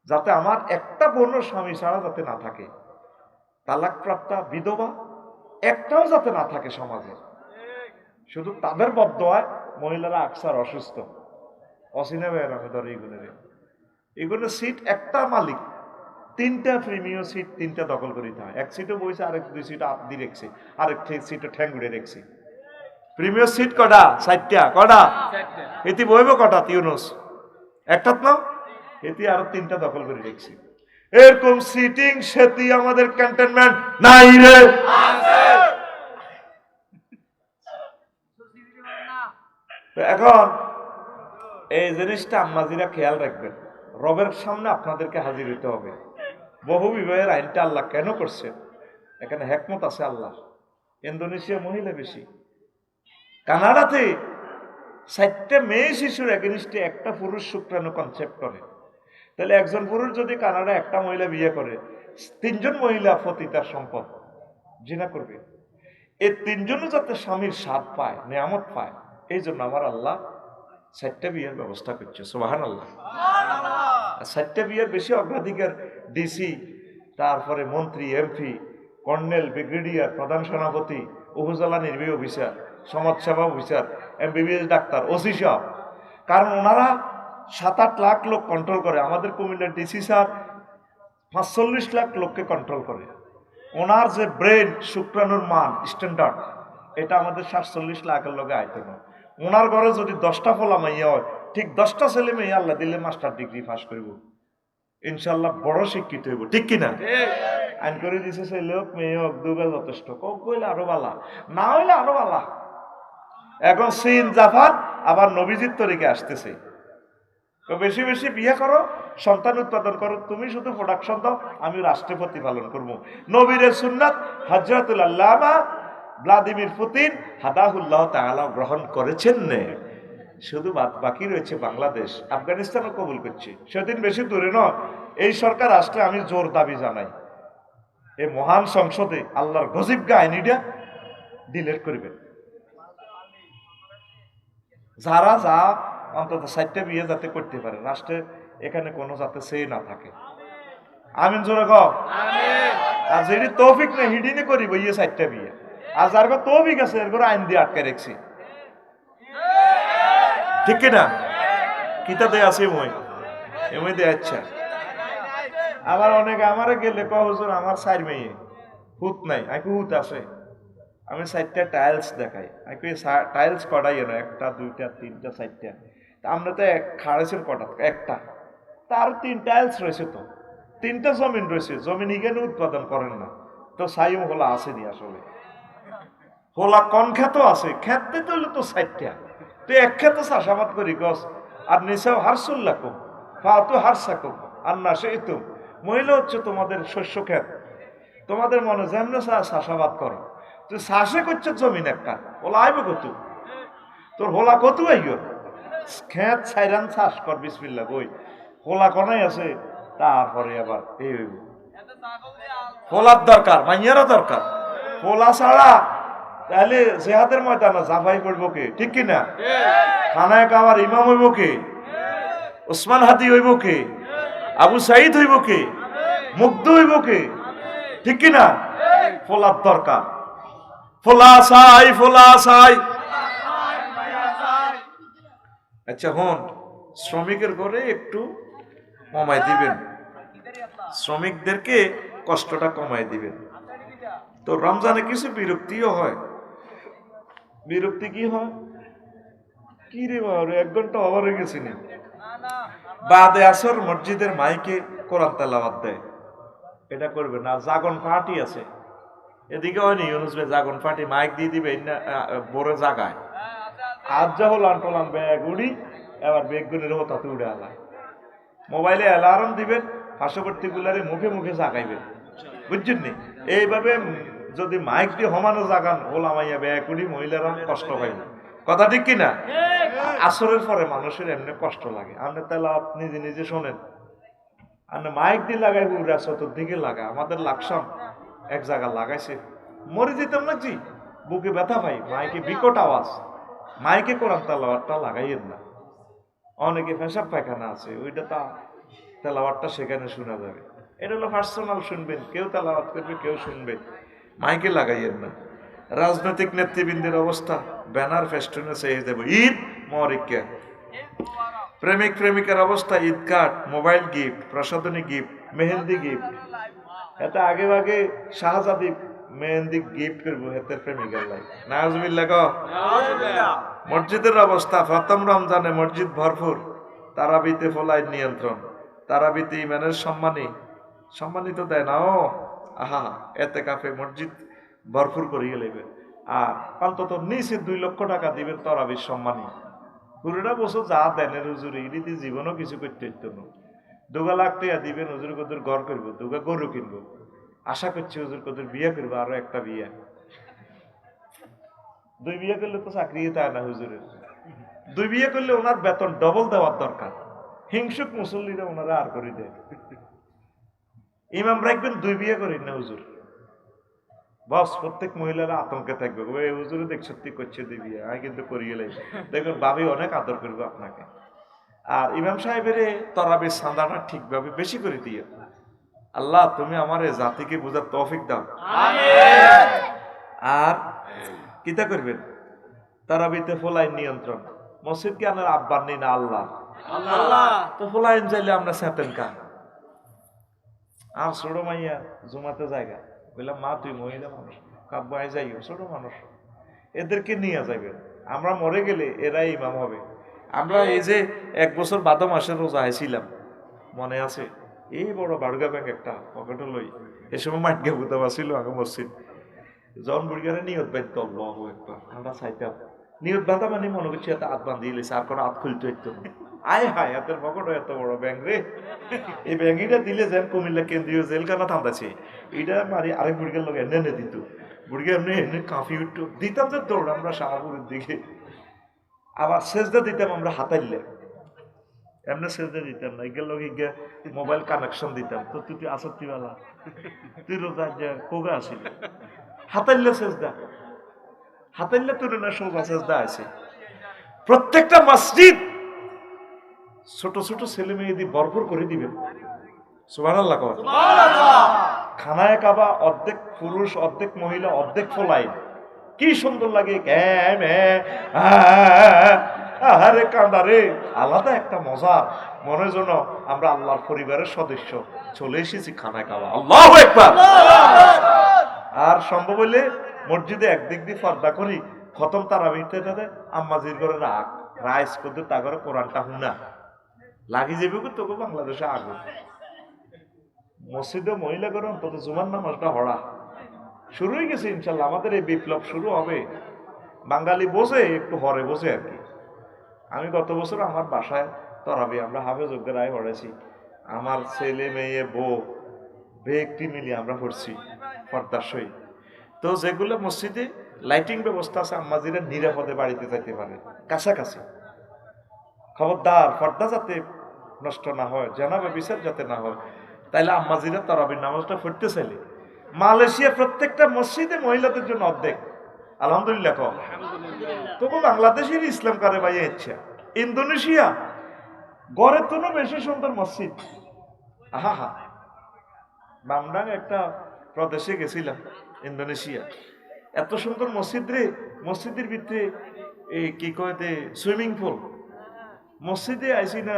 Speaker 1: যাতে আমার একটা বোন স্বামী ছাড়া যাতে না থাকে, তালাকপ্রাপ্তা বিধবা একটাও যাতে না থাকে সমাজে। শুধু তাদের বদদোয়ায় মহিলারা আকসার অসুস্থ, অসিনে বের আমি ধর এগুলো সিট একটা মালিক 3টা প্রিমিয়াম সিট 3টা দখল করে দিতে হয়। এক সিটও বইছে, আরেক 2 সিট আপ দিয়ে রেখছে, আরেক সিটও ঠ্যাং ঘুরে রেখছে। প্রিমিয়াম সিট কটা? 4টা। কটা এটি বইব? কটা ইউনুস একটাত না, এটি আরো 3টা দখল করে রেখছে। এরকম সিটিং সেটি আমাদের ক্যান্টনমেন্ট নাই রে। এখন এই জিনিসটা আম্মাজিরা খেয়াল রাখবেন, রবের সামনে আপনাদেরকে হাজির হইতে হবে। বহু বিবাহের আইনটা আল্লাহ কেন করছেন? এখানে হেকমত আছে আল্লাহ। ইন্দোনেশিয়া মহিলা বেশি, কানাডাতে 4টা মেয়ে শিশুর এগেনিস্টে একটা পুরুষ শুক্রাণু কনসেপ্ট করে। তাহলে একজন পুরুষ যদি কানাডা একটা মহিলা বিয়ে করে, 3জন মহিলা প্রতি তার সম্পদ জিনা করবে। এই 3জনও যাতে স্বামীর স্বাদ পায়, নেয়ামত পায়, এই জন্য আমার আল্লাহ 4টা বিয়ের ব্যবস্থা করছে। সুবহানাল্লাহ। 4টা বিয়ের বেশি অগ্রাধিকার ডিসি তারপরে মন্ত্রী, এমপি, কর্নেল, ব্রিগেডিয়ার, প্রধান সেনাপতি, উপজেলা নির্বাহী অফিসার, সমাজসেবা অফিসার, এমবিবিএস ডাক্তার, ওসি সাহেব। কারণ ওনারা 7-8 লাখ লোক কন্ট্রোল করে। আমাদের কুমিল্লার ডিসি স্যার 45 লাখ লোককে কন্ট্রোল করে। ওনার যে ব্রেন, শুক্রাণুর মান, স্ট্যান্ডার্ড, এটা আমাদের 47 লাখের লোকে আইতে না। ওনার ঘরে যদি 10টা ফলা মাইয়া হয়, ঠিক 10টা ছেলে মেয়ে আল্লাহ দিলে মাস্টার ডিগ্রি পাস করব, ইনশাল্লাহ বড় শিক্ষিত হইব, ঠিক কিনা? আইন করে দিছে ছেলে হোক মেয়ে হোক, দুগে যথেষ্ট। কক হইলে আরো বালা, না হইলে আরো বালা। এখন চীন, জাপান আবার নবীজির তরিকে আসতেছে। তো বেশি বেশি বিয়ে করো, সন্তান উৎপাদন করো, তুমি শুধু প্রোডাকশন দাও, আমি রাষ্ট্র প্রতিপালন করবো। নবীরের সুন্নাত হযরতুল আল্লামা ভ্লাদিমির পুতিন হাদাহুল্লাহ তাআলা গ্রহণ করেছেন নে। শুধু বাকি রয়েছে বাংলাদেশ, আফগানিস্তানও কবুল করছে। সেদিন বেশি দূরে নয়, এই সরকার আসলে আমি জোর দাবি জানাই, এই মহান সংসদে আল্লাহর গজিবগা আইনিটা ডিলেট করবেন। যারা যা অন্তত 4টা বিয়ে যাতে করতে পারে, রাষ্ট্রে এখানে কোনো যাতে সেই না থাকে। আমিন জোরে কও। আর যেটি তৌফিক নেই হিডিনি করিব ইয়ে 4টা বিয়ে। আর যার তৌফিক আছে এর করে আইন দিয়ে আটকে রেখছি, ঠিক কিনা? কিতা দেয় আছে এমই দেয়। আচ্ছা, আবার অনেকে আমারে গেলে কয় হুজুর আমার 4 মেয়ে, হুত নাই। আমি হুত আছে, আমি 4টা টাইলস দেখাই। আমি টাইলস কটাই না, 1টা 2টা 3টা 4টা। আমরা তো খাড়েছেন কটা? একটা। তার 3 টাইলস রয়েছে, তো 3টা জমিন রয়েছে, জমিন এখানে উৎপাদন করেন না তো সাইম হোলা আসেনি। আসলে হোলা কোন ক্ষেত আছে, ক্ষেতে তো হলো তো 4টা, তো এক ক্ষেত চাষাবাদ করি গছ। আর নিসাও হারসুল্লাকুম ফাতু হারসাকুম আর না সেইতুম, মহিলা হচ্ছে তোমাদের শস্য ক্ষেত, তোমাদের মনে যেমন চাষাবাদ করো। তুই চাষে করছে জমিন একটা, ওলা আইব কত তোর, হোলা কত আইব? খেত ছাইরান চাষ কর, বিসমিল্লাহ কই হোলা কনাই আছে। তারপরে আবার এই হইব, হোলার দরকার, মাইয়ারও দরকার। হোলা ছাড়া তাহলে জেহাদের ময়দানে জাফাই করবো কে, ঠিক কিনা? খানায় খাওয়ার ইমাম হইব কে? ওসমান হাদি হইব কে? আবু সাইদ হইব কে? মুগ্ধ হইব কে, ঠিক কিনা? ফোলার দরকার। ফোলা চাই, ফোলা চাই। আচ্ছা হন, শ্রমিকের ঘরে একটু কমাই দিবেন, শ্রমিকদেরকে কষ্টটা কমাই দিবেন। তো রমজানে কিছু বিরক্তিও হয়। বিরক্তি কি হয়? কি রে বাবা, 1 ঘন্টা ওভার হয়ে গেছি না। বাদে আসর মসজিদের মাইকে কোরআন তেলাওয়াত দেয়, এটা করবে না। জাগন পার্টি আছে এদিকে, হয়নি ইউনুস ভাই, জাগন পার্টি মাইক দিয়ে দিবে বড় জায়গায়। আজ যা হল আন্টলান ব্যাগ উড়ি, এবার বেগুনের হতাতে উড়ে আলায়। মোবাইলে অ্যালার্ম দিবেন, পার্শ্ববর্তী গুলারে মুখে মুখে জাগাইবেন, বুঝছেন নি? এইভাবে যদি মাইক দিয়ে হমানো জাগান, ওলামাইয়া ব্যাগ উড়ি মহিলারা কষ্ট হয় না, কথা ঠিক কিনা? আসরের পরে মানুষের এমনি কষ্ট লাগে। আপনি তাহলে নিজে নিজে শোনেন, আপনি মাইক দিয়ে লাগাই উড়া চতুর্দিকে লাগা। আমাদের লাকসাম এক জায়গা লাগাইছে, মরে যেতাম না জি, বুকে ব্যথা পাই। মাইকে বিকট আওয়াজ, মাইকে কোরআন তেলাওয়াতটা লাগাইয়েন না। অনেকে পেশাব পায়খানা আছে, ওইটা তা তেলাওয়াতটা সেখানে শোনা যাবে। এটা হলো পার্সোনাল, শুনবেন, কেউ তেলাওয়াত করবে, কেউ শুনবে, মাইকে লাগাইয়েন না। রাজনৈতিক নেতৃবৃন্দের অবস্থা, ব্যানার ফেস্টুনে চেয়ে দেব ঈদ মরিকা। প্রেমিক প্রেমিকার অবস্থা, ঈদ কার্ড, মোবাইল গিফট, প্রসাধনী গিফট, মেহেন্দি গিফট। এতে আগে আগে শাহজাদি মেহেন্দি গিফট করবো হেতের প্রেমিকার লাই, নাউজুবিল্লাহ কও। মসজিদের অবস্থা, প্রথম রমজানে মসজিদ ভরপুর, তারাবিতে ফলায় নিয়ন্ত্রণ, তারাবিতে ইমানের সম্মানিত দেয় না। ও আহা, এতে কাফে মসজিদ ভরপুর করিয়ে নেবেন। আর অন্তত নিচে 2 লক্ষ টাকা দিবেন তরাবির সম্মানী। পুরোটা বছর যা দেনের হুজুর, ইডিতে জীবনও কিছু করতে হইতো না। 2 লাখ টাকা দিবেন, হুজুর কদুর ঘর করবো, 2 গরু কিনবো, আশা করছি হুজুর কদুর বিয়ে করবো, আরো একটা বিয়ে। 2 বিয়ে করলে তো চাকরি তাই না হুজুরের। 2 বিয়ে করলে ওনার বেতন ডবল দেওয়ার দরকার। হিংসুক মুসল্লিরা ওনারা আর করে দেয়। ইমাম রাখবেন 2 বিয়ে করেন না হুজুর, বস প্রত্যেক মহিলারা আতঙ্কে থাকবে, ওই হুজুরে দেখ সত্যি করছে 2 বিয়ে, আমি কিন্তু করিয়ে লাই। দেখুন ভাবি অনেক আদর করবে আপনাকে। আর ইমাম সাহেবের তরাবির চাঁদাটা ঠিকভাবে বেশি করে দিয়ে, আল্লাহ তুমি আমার এই জাতিকে বোঝার তৌফিক দাও। আর কিতা করবেন, তারাবিতে ফোলাইন নিয়ন্ত্রণ, মসজিদ কি আমার আব্বার নেই না আল্লাহ, তো ফোলাইন চাইলে আমরা সেতেন কা। আর ছোট মাইয়া জুমাতে জায়গা বললাম, মা তুই মহিলা মানুষ, কাব্বাই যাইও, ছোট মানুষ, এদেরকে নিয়ে যাবে, আমরা মরে গেলে এরাই ইমাম হবে। আমরা এই যে 1 বছর 12 মাসের রোজা আইছিলাম, মনে আছে, এই বড় বাড়ুগা ব্যাংক একটা পকেটে লই, এ সময় মাঠকে বুঝতে পারছিল আগে মসজিদ, জন বুড়িগারে নিয়ত বাঁধতে আল্লাহু আকবার, আমরা চাইতাম নিয়ত বাঁধা মানে মনে করছি এত হাত বাঁধিয়ে লেছে, আর কোনো হাত খুলতে হইতো না। আয় হায়, হাতের পকেট এত বড় ব্যাংক রে, এই ব্যাংকটা দিলে যেন কুমিল্লা কেন্দ্রীয় জেলখানা থামতাছে, এটা মারি আরেক বুড়িগার লোক এনে এনে দিত, বুড়িগা এমনি এনে কাঁপি উঠতো, দিতাম যে দৌড় আমরা শাহপুরের দিকে। আবার সেজদা দিতাম আমরা হাতাইলে, এমনি সেজদা দিতাম না, এগুলো লোক ইগা মোবাইল কানেকশন দিতাম, তো তুই আসত্তিওয়ালা, তুই রোজা যা কোগা আসিল, হাতাইলে সেজদা, হাতাইলে তোর না সোজা সেজদা আছে। প্রত্যেকটা মসজিদ ছোট ছোট ছেলে মেয়ে দিয়ে ভরপুর করে দিবেন, সুবহানাল্লাহ। খানায় কাবা অর্ধেক পুরুষ অর্ধেক মহিলা অর্ধেক ফোলাই, কি সুন্দর লাগে, আরে কান্দারে, আলাদা একটা মজা, মনে যেন আমরা আল্লাহর পরিবারের সদস্য চলে এসেছি খানায় কাবা। আল্লাহু আকবার। আর সম্ভব হইলে মসজিদে একদিক দিয়ে পর্দা করি, খতম তারাবিতে তাদের আম্মাজির ঘরে রাখ রাইস করতে, তা করে কোরআনটা হুনা লাগি যাবে, তোকে বাংলাদেশে আগুন। মসজিদে মহিলা করে অন্তত জুমার নামাজটা হড়া শুরু হয়ে গেছে ইনশাল্লাহ, আমাদের এই বিপ্লব শুরু হবে। বাঙালি বোঝে, একটু হরে বোঝে আর কি। আমি গত বছর আমার বাসায় তরাবি আমরা হাফেজ রায় পড়েছি, আমার ছেলে মেয়ে বউ ব্যক্তি মিলিয়ে আমরা পড়ছি পর্দার সই। তো যেগুলো মসজিদে লাইটিং ব্যবস্থা আছে, আম্মাজিরা নিরাপদে বাড়িতে যাইতে পারে, কাছাকাছি। খবরদার পর্দা যাতে নষ্ট না হয়, জানাবে বিচার যাতে না হয়, তাইলে আম্মাজিরা তারাবির নামাজটা পড়তে চাইলে মালয়েশিয়া প্রত্যেকটা মসজিদে মহিলাদের জন্য অর্ধেক, আলহামদুলিল্লাহ। তবু বাংলাদেশের ইসলাম কারে ভাই ইচ্ছা, ইন্দোনেশিয়া গড়ের তো বেশি সুন্দর মসজিদ, আহা হা। বামডাং একটা প্রদেশে গেছিলাম ইন্দোনেশিয়া, এত সুন্দর মসজিদ রে, মসজিদের ভিতরে এই কি কয় দে সুইমিং পুল, মসজিদে আইসি না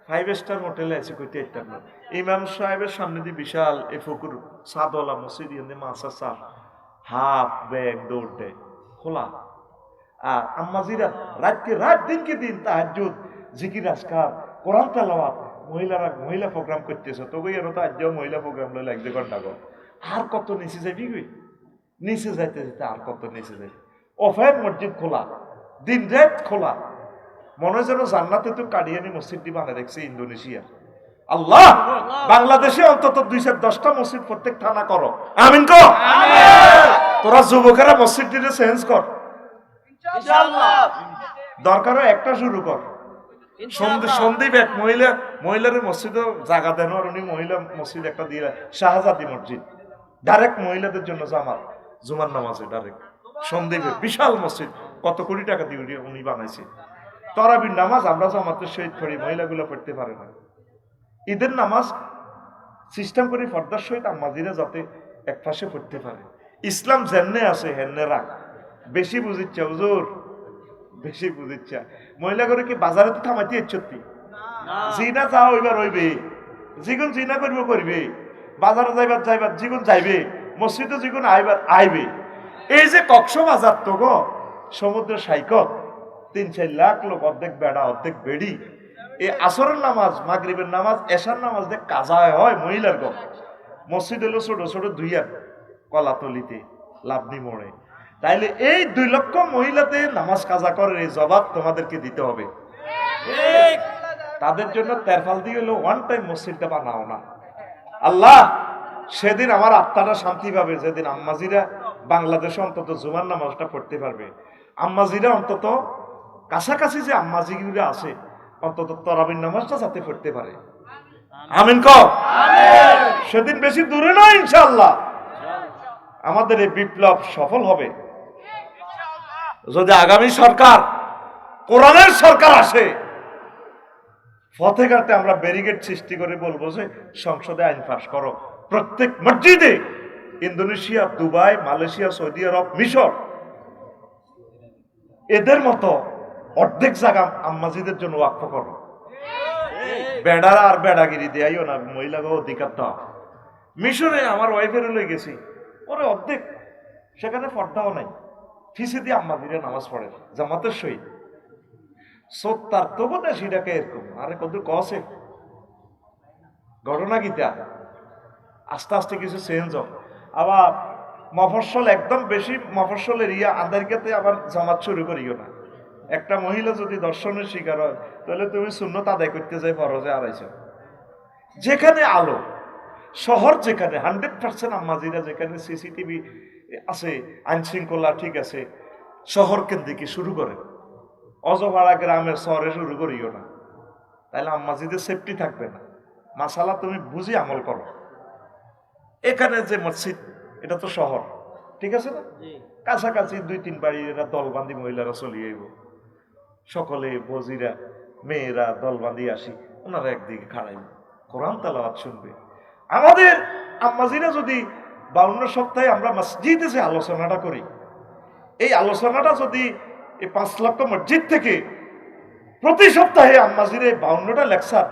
Speaker 1: 5 স্টার হোটেলে আছে, কইতে একটা না, ইমাম সাহেবের সামনে দিয়ে বিশাল এই ফকুর সাদওয়ালা মসজিদ, এনে মাছ আছে, হাফ ব্যাগ দৌড় দেয় খোলা। আর আম্মাজিরা রাতকে রাত দিনকে দিন তাহাজ্জুদ, জিকির আজকার, কোরআন তেলাওয়াত, মহিলারা মহিলা প্রোগ্রাম করতেছে, তবে এর তো আজও মহিলা প্রোগ্রাম লইলে 1-2 ঘন্টা গো, আর কত নিচে যাবি গই, নিচে যাইতে যেতে আর কত নিচে যাবি। অফের মসজিদ খোলা, দিন রাত খোলা, মনে হয় যেন জান্নাতে তো কাডিয়ানি মসজিদটি বানিয়ে রেখেছে ইন্দোনেশিয়া। আল্লাহ বাংলাদেশে অন্তত 210টা মসজিদ প্রত্যেক থানা করো, আমিন কর। তোরা যুবকেরা মসজিদটিতে চেঞ্জ কর, দরকার হয় একটা শুরু কর। সন্দীপ এক মহিলার মসজিদে জায়গা দেন, আর উনি মহিলা মসজিদ একটা দিয়ে, শাহজাদি মসজিদ, ডাইরেক্ট মহিলাদের জন্য জামাত জুমার নামাজে ডাইরেক্ট সন্দীপে বিশাল মসজিদ, কত কোটি টাকা দিয়ে উনি বানাইছে। তরাবির নামাজ আমরা জামাতের সহিত পড়ি, মহিলাগুলো পড়তে পারে না। ঈদের নামাজ সিস্টেম করে পর্দার সহিত আম্মাজিরা যাতে এক পাশে পড়তে পারে। ইসলাম যেমনে আছে হেন্নে রাখ, বেশি বুঝিচ্ছা হুজুর, বেশি বুঝিচ্ছা। মহিলা করে কি বাজারে তো থামাইতে ইচ্ছতি, জিনা যা হইবার হইবে, যেগুন জিনা করবে করবে, বাজারে যাইবার যেগুন যাইবে, মসজিদে যেগুন আইবার আইবে। এই যে কক্সবাজার তো গো সমুদ্রের সাইকত, 3-4 লাখ লোক, অর্ধেক বেড়া অর্ধেক বেড়ি, এই আসরের নামাজ, মাগরিবের নামাজ, এশার নামাজ দেখ কাজা হয় মহিলার গো। মসজিদ হলো ছোট ছোট 2 কলাতলিতে লাভনি মোড়ে, তাইলে এই 2 লক্ষ মহিলাতে নামাজ কাজা করে, এই জবাব তোমাদেরকে দিতে হবে। তাদের জন্য তেরফাল দিয়ে হলো ওয়ান টাইম মসজিদটা বানাও না। আল্লাহ সেদিন আমার আত্মাটা শান্তি পাবে, যেদিন আম্মাজিরা বাংলাদেশে অন্তত জুমার নামাজটা পড়তে পারবে। আম্মাজিরা অন্তত কাছাকাছি যে আম্মাজিরা আছে, অন্তত তরাবির নামাজটা যাতে পড়তে পারে, আমিন কর। সেদিন বেশি দূরে নয় ইনশাআল্লাহ আমাদের এই বিপ্লব সফল হবে। যদি আগামী সরকার কোরআনের সরকার আসে, পথেঘাটে আমরা ব্যারিকেড সৃষ্টি করে বলবো যে সংসদে আইন পাস করো। প্রত্যেক মসজিদে, ইন্দোনেশিয়া, দুবাই, মালয়েশিয়া, সৌদি আরব, মিশর, এদের মতো অর্ধেক জায়গা আম্মাজিদের জন্য ওয়াকফ করো। বেড়ারা আর বেড়াগিরি দেয়াইও না, মহিলাকে অধিকার দাও। মিশরে আমার ওয়াইফের লয়ে গেছি, ওরে অর্ধেক সেখানে পর্দাও নাই, ফিসে দিয়ে আম্মাজিরা নামাজ পড়ে জামাতের সহিত। সত্যার তো বোধ সেটাকে এরকম আরে কত কসে ঘটনা গীতা আস্তে আস্তে কিছু চেঞ্জ হোক। আবার মফস্বল একদম বেশি মফস্বল এরিয়া আন্দারিকাতে আবার জামাত শুরু করিও না। একটা মহিলা যদি দর্শনের শিকার হয় তাহলে তুমি সুন্নত আদায় করতে যাই ফরজে আড়াইছো। যেখানে আলো শহর, যেখানে 100% আম্মাজিরা, যেখানে সিসিটিভি আছে, আইন শৃঙ্খলা ঠিক আছে, শহর কেন্দ্রিক শুরু করে। অজপাড়া গ্রামের শহরে শুরু করিও না, তাহলে আম্মাজিদের সেফটি থাকবে না। মাসালা তুমি বুঝি আমল করো। এখানে যে মসজিদ, এটা তো শহর, ঠিক আছে না? কাছাকাছি 2-3 বাড়ি এরা দলবান্দি মহিলারা চলিয়ে আইব, সকলে বজিরা মেয়েরা দলবান্দি আসি, ওনারা একদিকে খাড়াইব, কোরআন তেলাওয়াত শুনবে। আমাদের আম্মাজিরা যদি 52 সপ্তাহে আমরা মসজিদে যে আলোচনাটা করি, এই আলোচনাটা যদি এই 5 লক্ষ মসজিদ থেকে প্রতি সপ্তাহে আম্মাজির এই 52টা লেকচার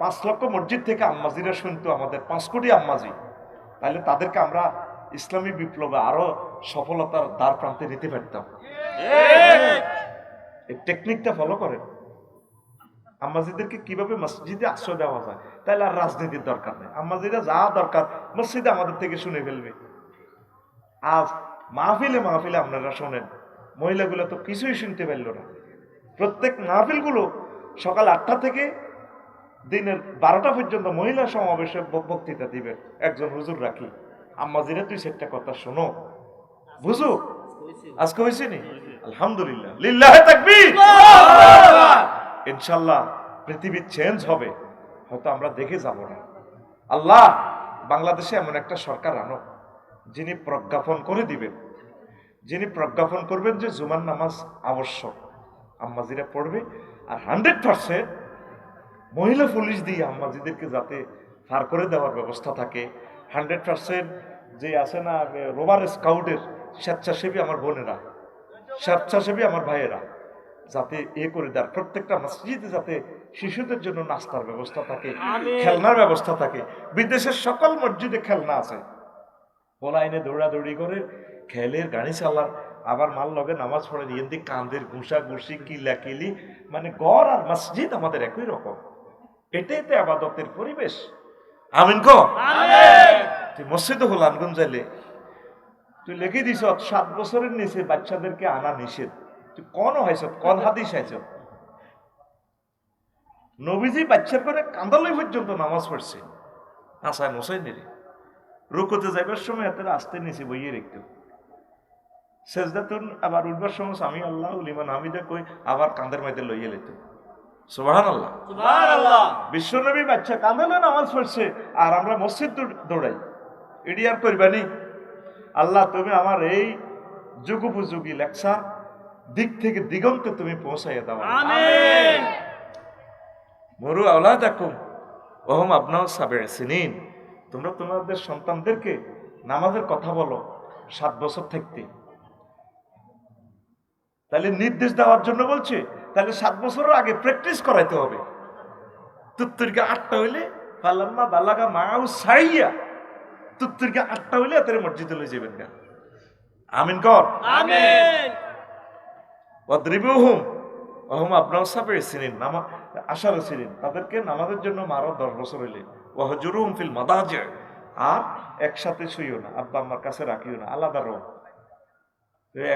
Speaker 1: 5 লক্ষ মসজিদ থেকে আম্মাজিরা শুনতো, আমাদের 5 কোটি আম্মাজি, তাহলে তাদেরকে আমরা ইসলামী বিপ্লবে আরো সফলতার দ্বার প্রান্তে নিতে পারতাম। এই টেকনিকটা ফলো করেন। আম্মাজিদেরকে কিভাবে মসজিদে আশ্রয় দেওয়া যায়, তাহলে আর রাজনীতির দরকার নেই। আম্মাজিরা যা দরকার মসজিদে আমাদের থেকে শুনে ফেলবে। আজ মাহফিলে মাহফিলে আপনারা শোনেন, মহিলাগুলো তো কিছুই শুনতে পারল না। প্রত্যেক মাহফিলগুলো সকাল 8টা থেকে দিনের 12টা পর্যন্ত মহিলা সমাবেশে বক্তৃতা দিবেন একজন হুজুর রাখি। আম্মাজিরা তুই সেটা কথা শোনো, বুঝো। আজকে হয়েছে নি? আলহামদুলিল্লাহ, লিল্লাহে তাকবীর। ইনশাআল্লাহ পৃথিবী চেঞ্জ হবে, হয়তো আমরা দেখে যাব না। আল্লাহ বাংলাদেশে এমন একটা সরকার আনো যিনি প্রজ্ঞাপন করে দিবেন, যিনি প্রজ্ঞাপন করবেন যে জুমার নামাজ আবশ্যক, আম্মাজিরা পড়বে। আর 100% মহিলা পুলিশ দিয়ে আম্মাজিদেরকে যাতে পার করে দেওয়ার ব্যবস্থা থাকে। 100% যে আছে না রোভার স্কাউটের স্বেচ্ছাসেবী আমার বোনেরা, স্বেচ্ছাসেবী আমার ভাইয়েরা, যাতে করে দেয় প্রত্যেকটা মসজিদে, যাতে শিশুদের জন্য নাস্তার ব্যবস্থা থাকে, খেলনার ব্যবস্থা থাকে। বিদেশের সকল মসজিদে খেলনা আছে, পোলাইনে দৌড়াদৌড়ি করে খেলের গাড়ি চালার, আবার মাল লগে নামাজ পড়ে দিয়ে কান্দের ঘুষা ঘুষি কিলাকিলি, মানে ঘর আর মসজিদ আমাদের একই রকম। এটাই তো আবাদতের পরিবেশ। আমিন কো। তুই মসজিদে হলানগঞ্জ যাইলে তুই লিখে দিস 7 বছরের নিচে বাচ্চাদেরকে আনা নিষেধ। তুই কোন হয়েছ, কোন হাদিস হয়েছ? নবীজি বাচ্চার করে কান্দালই পর্যন্ত নামাজ পড়ছে, হাসান হোসেনের। রুকুতে যাইবার সময় এত আসতে নিচে বইয়ে রেখত, সেজদাতুন আবার উঠবার সময় আমি আল্লাহ লিমান হামিদা কই আবার কান্দের মাইতে লইয়ে লেত। সুবহানাল্লাহ, সুবহানাল্লাহ। বিশ্বনবী বাচ্চা কাঁদালে নামাজ পড়ছে আর আমরা মসজিদ দৌড়াই, এডি আর করবানি। আল্লাহ তুমি আমার এই যুগোপযোগী লেকচার দিক থেকে দিগন্তে তুমি পৌঁছাইয়া দাও। আমিন। মরু আওলাদাকুম ওহুম আবনাউ সাবঈ সিনিন, তোমরা তোমাদের সন্তানদেরকে নামাজের কথা বলো 7 বছর থাকতে। তাহলে নির্দেশ দেওয়ার জন্য বলছে, তাহলে 7 বছরের আগে প্র্যাকটিস করাইতে হবে। তুত্তুরকে 8টা হইলে ফালাম্মা বালাগা মাউ সাইয়া, তুত্তুরকে 8টা হইলে এত মসজিদে লই যাবেন না। আমিন কর। আমিন। ওয়াদরিবুহুম ওহুম আবনাউ সাবঈ সিনিন, 18 সিনিন, তাদেরকে নামাজের জন্য মারো 10 বছর হইলে। ওয়াহজুরুহুম ফিল মাদাজি, আর একসাথে শুইও না, আব্বা আম্মার কাছে রাখিও না, আলাদা রো।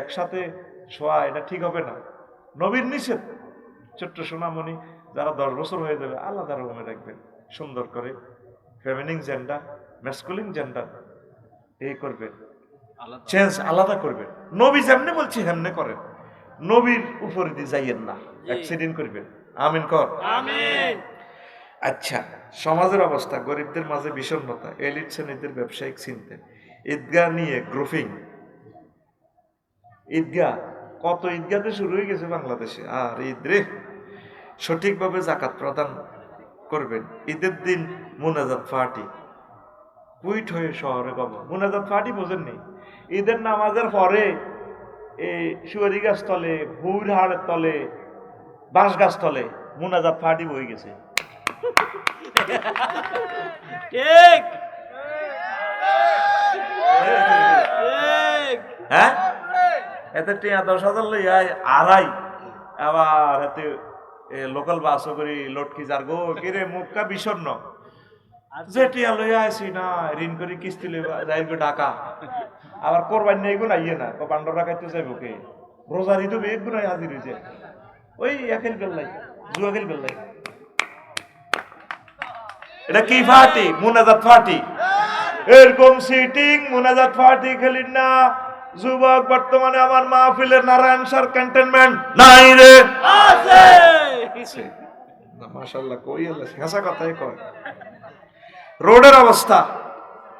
Speaker 1: একসাথে শোয়া এটা ঠিক হবে না, নবীর নিষেধ। ছোট্ট সোনামণি যারা 10 বছর হয়ে যাবে আলাদা রুমে রাখবেন, সুন্দর করে ফেমিনিন জেন্ডার ম্যাসকুলিন জেন্ডার এই করবেন, চেঞ্জ আলাদা করবেন। নবী যেমনি বলছি হেমনে করেন, নবীর উপরে দিয়ে যাইয়েন না, অ্যাক্সিডেন্ট করবেন। আমিন কর। আমিন। আচ্ছা, সমাজের অবস্থা, গরিবদের মাঝে বিষণ্ণতা, এলিট শ্রেণীদের ব্যবসায়িক চিন্তা, ঈদগাহ নিয়ে গ্রুপিং। ঈদগাহ কত ঈদগাহতে শুরু হয়ে গেছে বাংলাদেশে। আর ঈদ রে, সঠিকভাবে যাকাত প্রদান করবেন। ঈদের দিন মুনাজাত পার্টি কুইট হয়ে শহরে গব মুনাজাত পার্টি বোঝেননি? ঈদের নামাজের পরে এই সুয়ারি গাছ তলে, ভুর হাড়ের তলে, বাঁশ গাছ তলে মুনাজাত পার্টি বই গেছে।
Speaker 2: ঠিক
Speaker 1: হ্যাঁ, এতে টিয়া 10,000 লইয়া আড়াই, আবার এতে লোকাল বাসও করি লটকি যার গো কিরে মুখটা বিষণ্ণ, যে টিয়া লইয়া আইসি না ঋণ করি কিস্তি লইবা যাই গো ঢাকা, আবার করবাই নেই গো নাইয়ে না বান্ডর রাখাইতে যাইব কে, রোজার ঈদ এক গুণাই হাজির হয়েছে, ওই একেল বেল্লাই জুয়া খেল বেল্লাই। এটা কি পার্টি? মুনাজাত পার্টি। এরকম সিটিং মুনাজাত পার্টি খেলিন না যুবক। বর্তমানে আমার মাহফিলের নারায়ণ স্যার ক্যান্টনমেন্ট নাই রে,
Speaker 2: আছে
Speaker 1: না মাশাআল্লাহ কই আল্লাহ হাসা কথাই কয়। রোডের অবস্থা,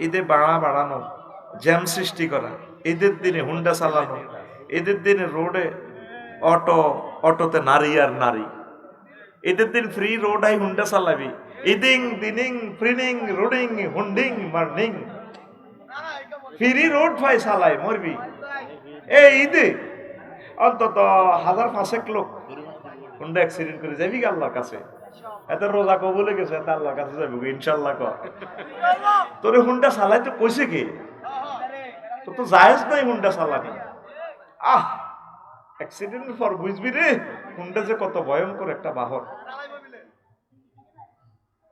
Speaker 1: ঈদে বাড়ানো, জ্যাম সৃষ্টি করা, ঈদের দিনে হুন্ডা চালানো, ঈদের দিনে রোডে অটোতে নারী আর নারী, ঈদের দিন ফ্রি রোড আই হুন্ডা চালাবি, ইদিং দিনিং ফ্রিনিং রোডিং হুন্ডিং মার্নিং, ফ্রি রোড ভাই চালাই মরবি। এই ঈদে অন্তত 1,500 লোক হুন্ডা অ্যাক্সিডেন্ট করে যাবি আল্লাহর কাছে। এত রোজা কবুলে গেছে, এত আল্লাহর কাছে যাবি ইনশাল্লাহ। তোর হুন্ডা চালাই তো কইছে কে? তো তো জায়েজ নাই হুন্ডা চালানি। অ্যাক্সিডেন্ট পর বুঝবি রে হুন্ডা যে কত ভয়ঙ্কর একটা বাহন।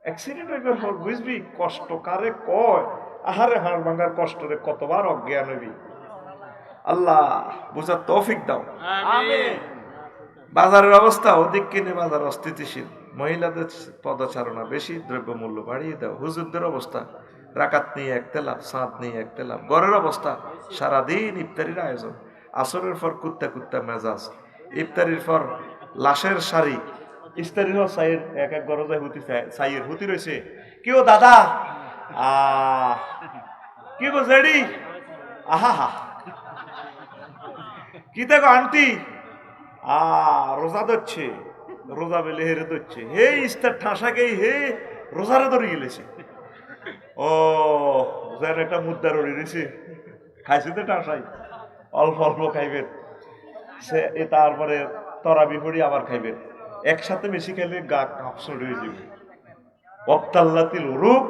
Speaker 1: অ্যাক্সিডেন্ট হইবার পর বুঝবি কষ্ট কারে কয়। আহারে হাড় ভাঙার কষ্ট রে কতবার অজ্ঞান হইবি। আল্লাহ বুঝার তৌফিক দাও।
Speaker 2: আমিন।
Speaker 1: বাজারের অবস্থা অধিক কিনে বাজার অস্থিতিশীল, মহিলাদের পদচারণা বেশি, দ্রব্যমূল্য বাড়িয়ে দাও। হুজুরদের অবস্থা রাকাত নিয়ে একতেলাপ, সাঁত নিয়ে একতেলাপ। ঘরের অবস্থা সারাদিন ইফতারির আয়োজন, আসরের পর কুত্তা মেজাজ, ইফতারির পর লাশের শাড়ি, ইফতারির পর সাইয়ের এক এক গরজে হুতি সাইয়ের হুতি রয়েছে। কেউ দাদা কি গো জেডি, আহা হা কি দেখো আন্টি রোজা ধরছে, রোজা বেলে হেরে ধরছে, হে ইস্তার ঠাসাকেই হে রোজারে ধরে গেলেছে। ও যেন একটা মুদ্রা রড়ি রয়েছে, খাইছে তো ঠাসাই, অল্প অল্প খাইবেন, সে তারপরে তরাবি পড়ি আবার খাইবেন। একসাথে বেশি খাইলে গা কাপসড় হয়ে যাবে। অপ্তাল্লাতিল রূপ,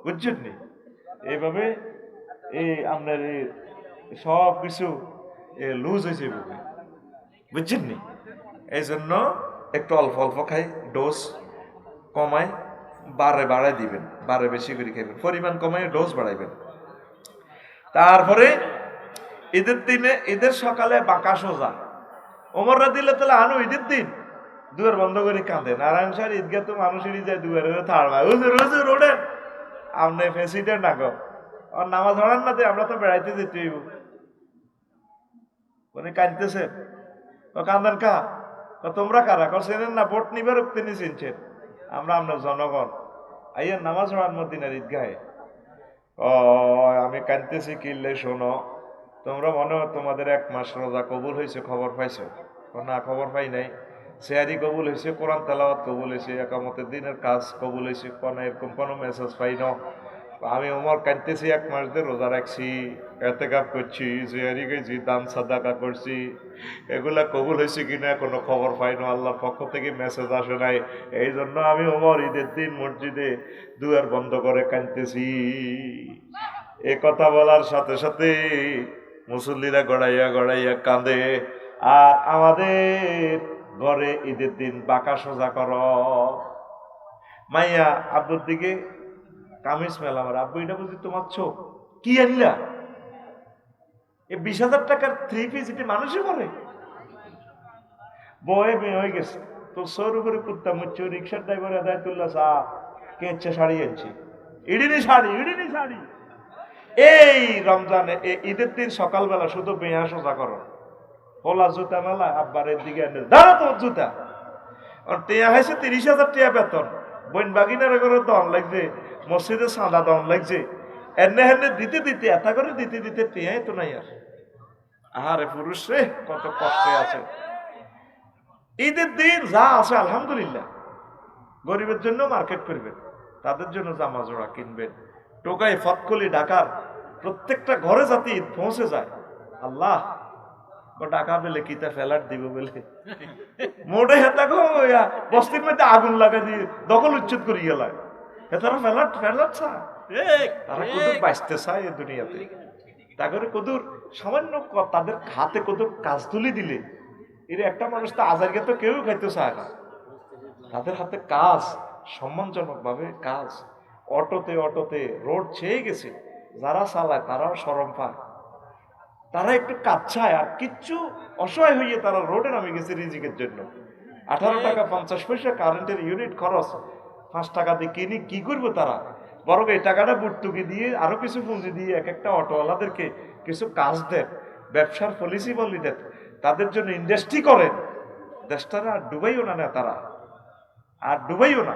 Speaker 1: বুঝছেন নি? এইভাবে এই আপনার সব কিছু লুজ হয়ে যাবে, বুঝছেন নি? এই জন্য একটু অল্প অল্প খাই, ডোজ কমায়, বাড়ায় দিবেন, বারে বেশি করে খাইবেন, পরিমাণ কমায় ডোজ বাড়াইবেন। তারপরে ঈদের দিনে, ঈদের সকালে বাঁকা সোজা ওমর রাদিয়াল্লাহু তাআলা আনহু ঈদের দিন দুয়ার বন্ধ করে কাঁদে। নারায়ণ স্যার ঈদগাহ তো মানুষেরই যায় দুয়ারে থাড় ভাই, হুজুর হুজুর ওঠেন, আপনি প্রেসিডেন্ট না গো, আর নামাজ পড়ান না, আমরা তো বেড়াইতে যেতে হইব। উনি কাঁদতেছেন, কান্দান কা, তোমরা কারা? চেনেন না, ভোট নিবার তিনি চিনছেন, আমরা আপনার জনগণ, আইয়ের নামাজ পড়ান মদিনার ঈদগাহে। ও আমি কাঁদতেছি কিনলে শোনো, তোমরা মনে হয় তোমাদের 1 মাস রোজা কবুল হয়েছে, খবর পাইছো? না খবর পাই নাই। সেহারি কবুল হয়েছে, কোরআন তেলাওয়াত কবুল হয়েছে, একামতের দিনের কাজ কবুল হয়েছে, কোনো এরকম কোনো মেসেজ পাই না। আমি ওমর কাঁদতেছি, 1 মাস ধরে রোজা রাখছি, এতেকাফ করছি, সেহারি গেছি, দান সাদাকা করছি, এগুলা কবুল হয়েছে কিনা কোনো খবর পাই না, আল্লাহর পক্ষ থেকে মেসেজ আসে নাই। এই জন্য আমি ওমর ঈদের দিন মসজিদে দুয়ার বন্ধ করে কাঁদতেছি। এ কথা বলার সাথে সাথে মুসল্লিরা গড়াইয়া কাঁদে। আর আমাদের ঘরে ঈদের দিন বাঁকা সোজা কর। মাইয়া আব্বুর দিকে কামিজ মেলা, আমার আব্বু এটা বুঝি তোমার চোখ কি আনলা? এই 20,000 টাকার 3 পিস এটি মানুষই পরে? বয়ে মেয়ে হয়ে গেছে তো, সর উপরে কুত্তা মুচ্ছ, রিক্সার ড্রাইভার আদায়তুল্লাহ চা কেঁচে শাড়ি আনছে, ইডিনি শাড়ি। এই রমজানে ঈদের দিন সকালবেলা শুধু বেয়া সোজা করো, হোলা জুতা মেলা আব্বারের দিকে এনে দাঁড়া তোমার জুতা। টেয়া হয়েছে 30,000 টাকা বেতন, বইন বাগিনার করে দন লাগছে, মসজিদে সাদা দন লাগছে, এনে হেনে দিতে এতা করে দিতে টেয়াই তো নাই আর। আহারে পুরুষ রে কত কষ্টে আছে। ঈদের দিন যা আছে আলহামদুলিল্লাহ, গরিবের জন্য মার্কেট করবেন, তাদের জন্য জামা জোড়া কিনবেন। টোকাই ফতকলি ঢাকার প্রত্যেকটা ঘরে যাতে ঈদ পৌঁছে যায়। আল্লাহ টাকা পেলে কিতা ফেলার দিব বলে মোটে হেতা গো বস্তির মধ্যে আগুন লাগা দিয়ে দখল উচ্ছেদ করি গেলায় হেতারা ফেলার ফেলার চায়,
Speaker 2: ঠিক
Speaker 1: তারা কদুর বাঁচতে চায় এ দুনিয়াতে। তারপরে কদুর সামান্য তাদের হাতে কদুর কাজ তুলি দিলে এর একটা মানুষ তো আজারকে তো কেউ খাইতে চায় না। তাদের হাতে কাজ, সম্মানজনক ভাবে কাজ। অটোতে অটোতে রোড ছেয়ে গেছে, যারা চালায় তারাও শরম পায়, তারা একটু কাচ্ছায় আর কিচ্ছু অসহায় হইয়ে তারা রোডে নামে গেছে রিজিকের জন্য। 18 টাকা 50 পয়সা কারেন্টের ইউনিট খরচ, 5 টাকা দিয়ে কিনি কি করবো তারা? বরং এই টাকাটা বুটটুকি দিয়ে আরো কিছু পুঁজি দিয়ে এক একটা অটোওয়ালাদেরকে কিছু কাজ দেন, ব্যবসার পলিসি বলি দেন, তাদের জন্য ইন্ডাস্ট্রি করেন। দেশটারা আর ডুবাইও না নেতারা, আর ডুবাইও না।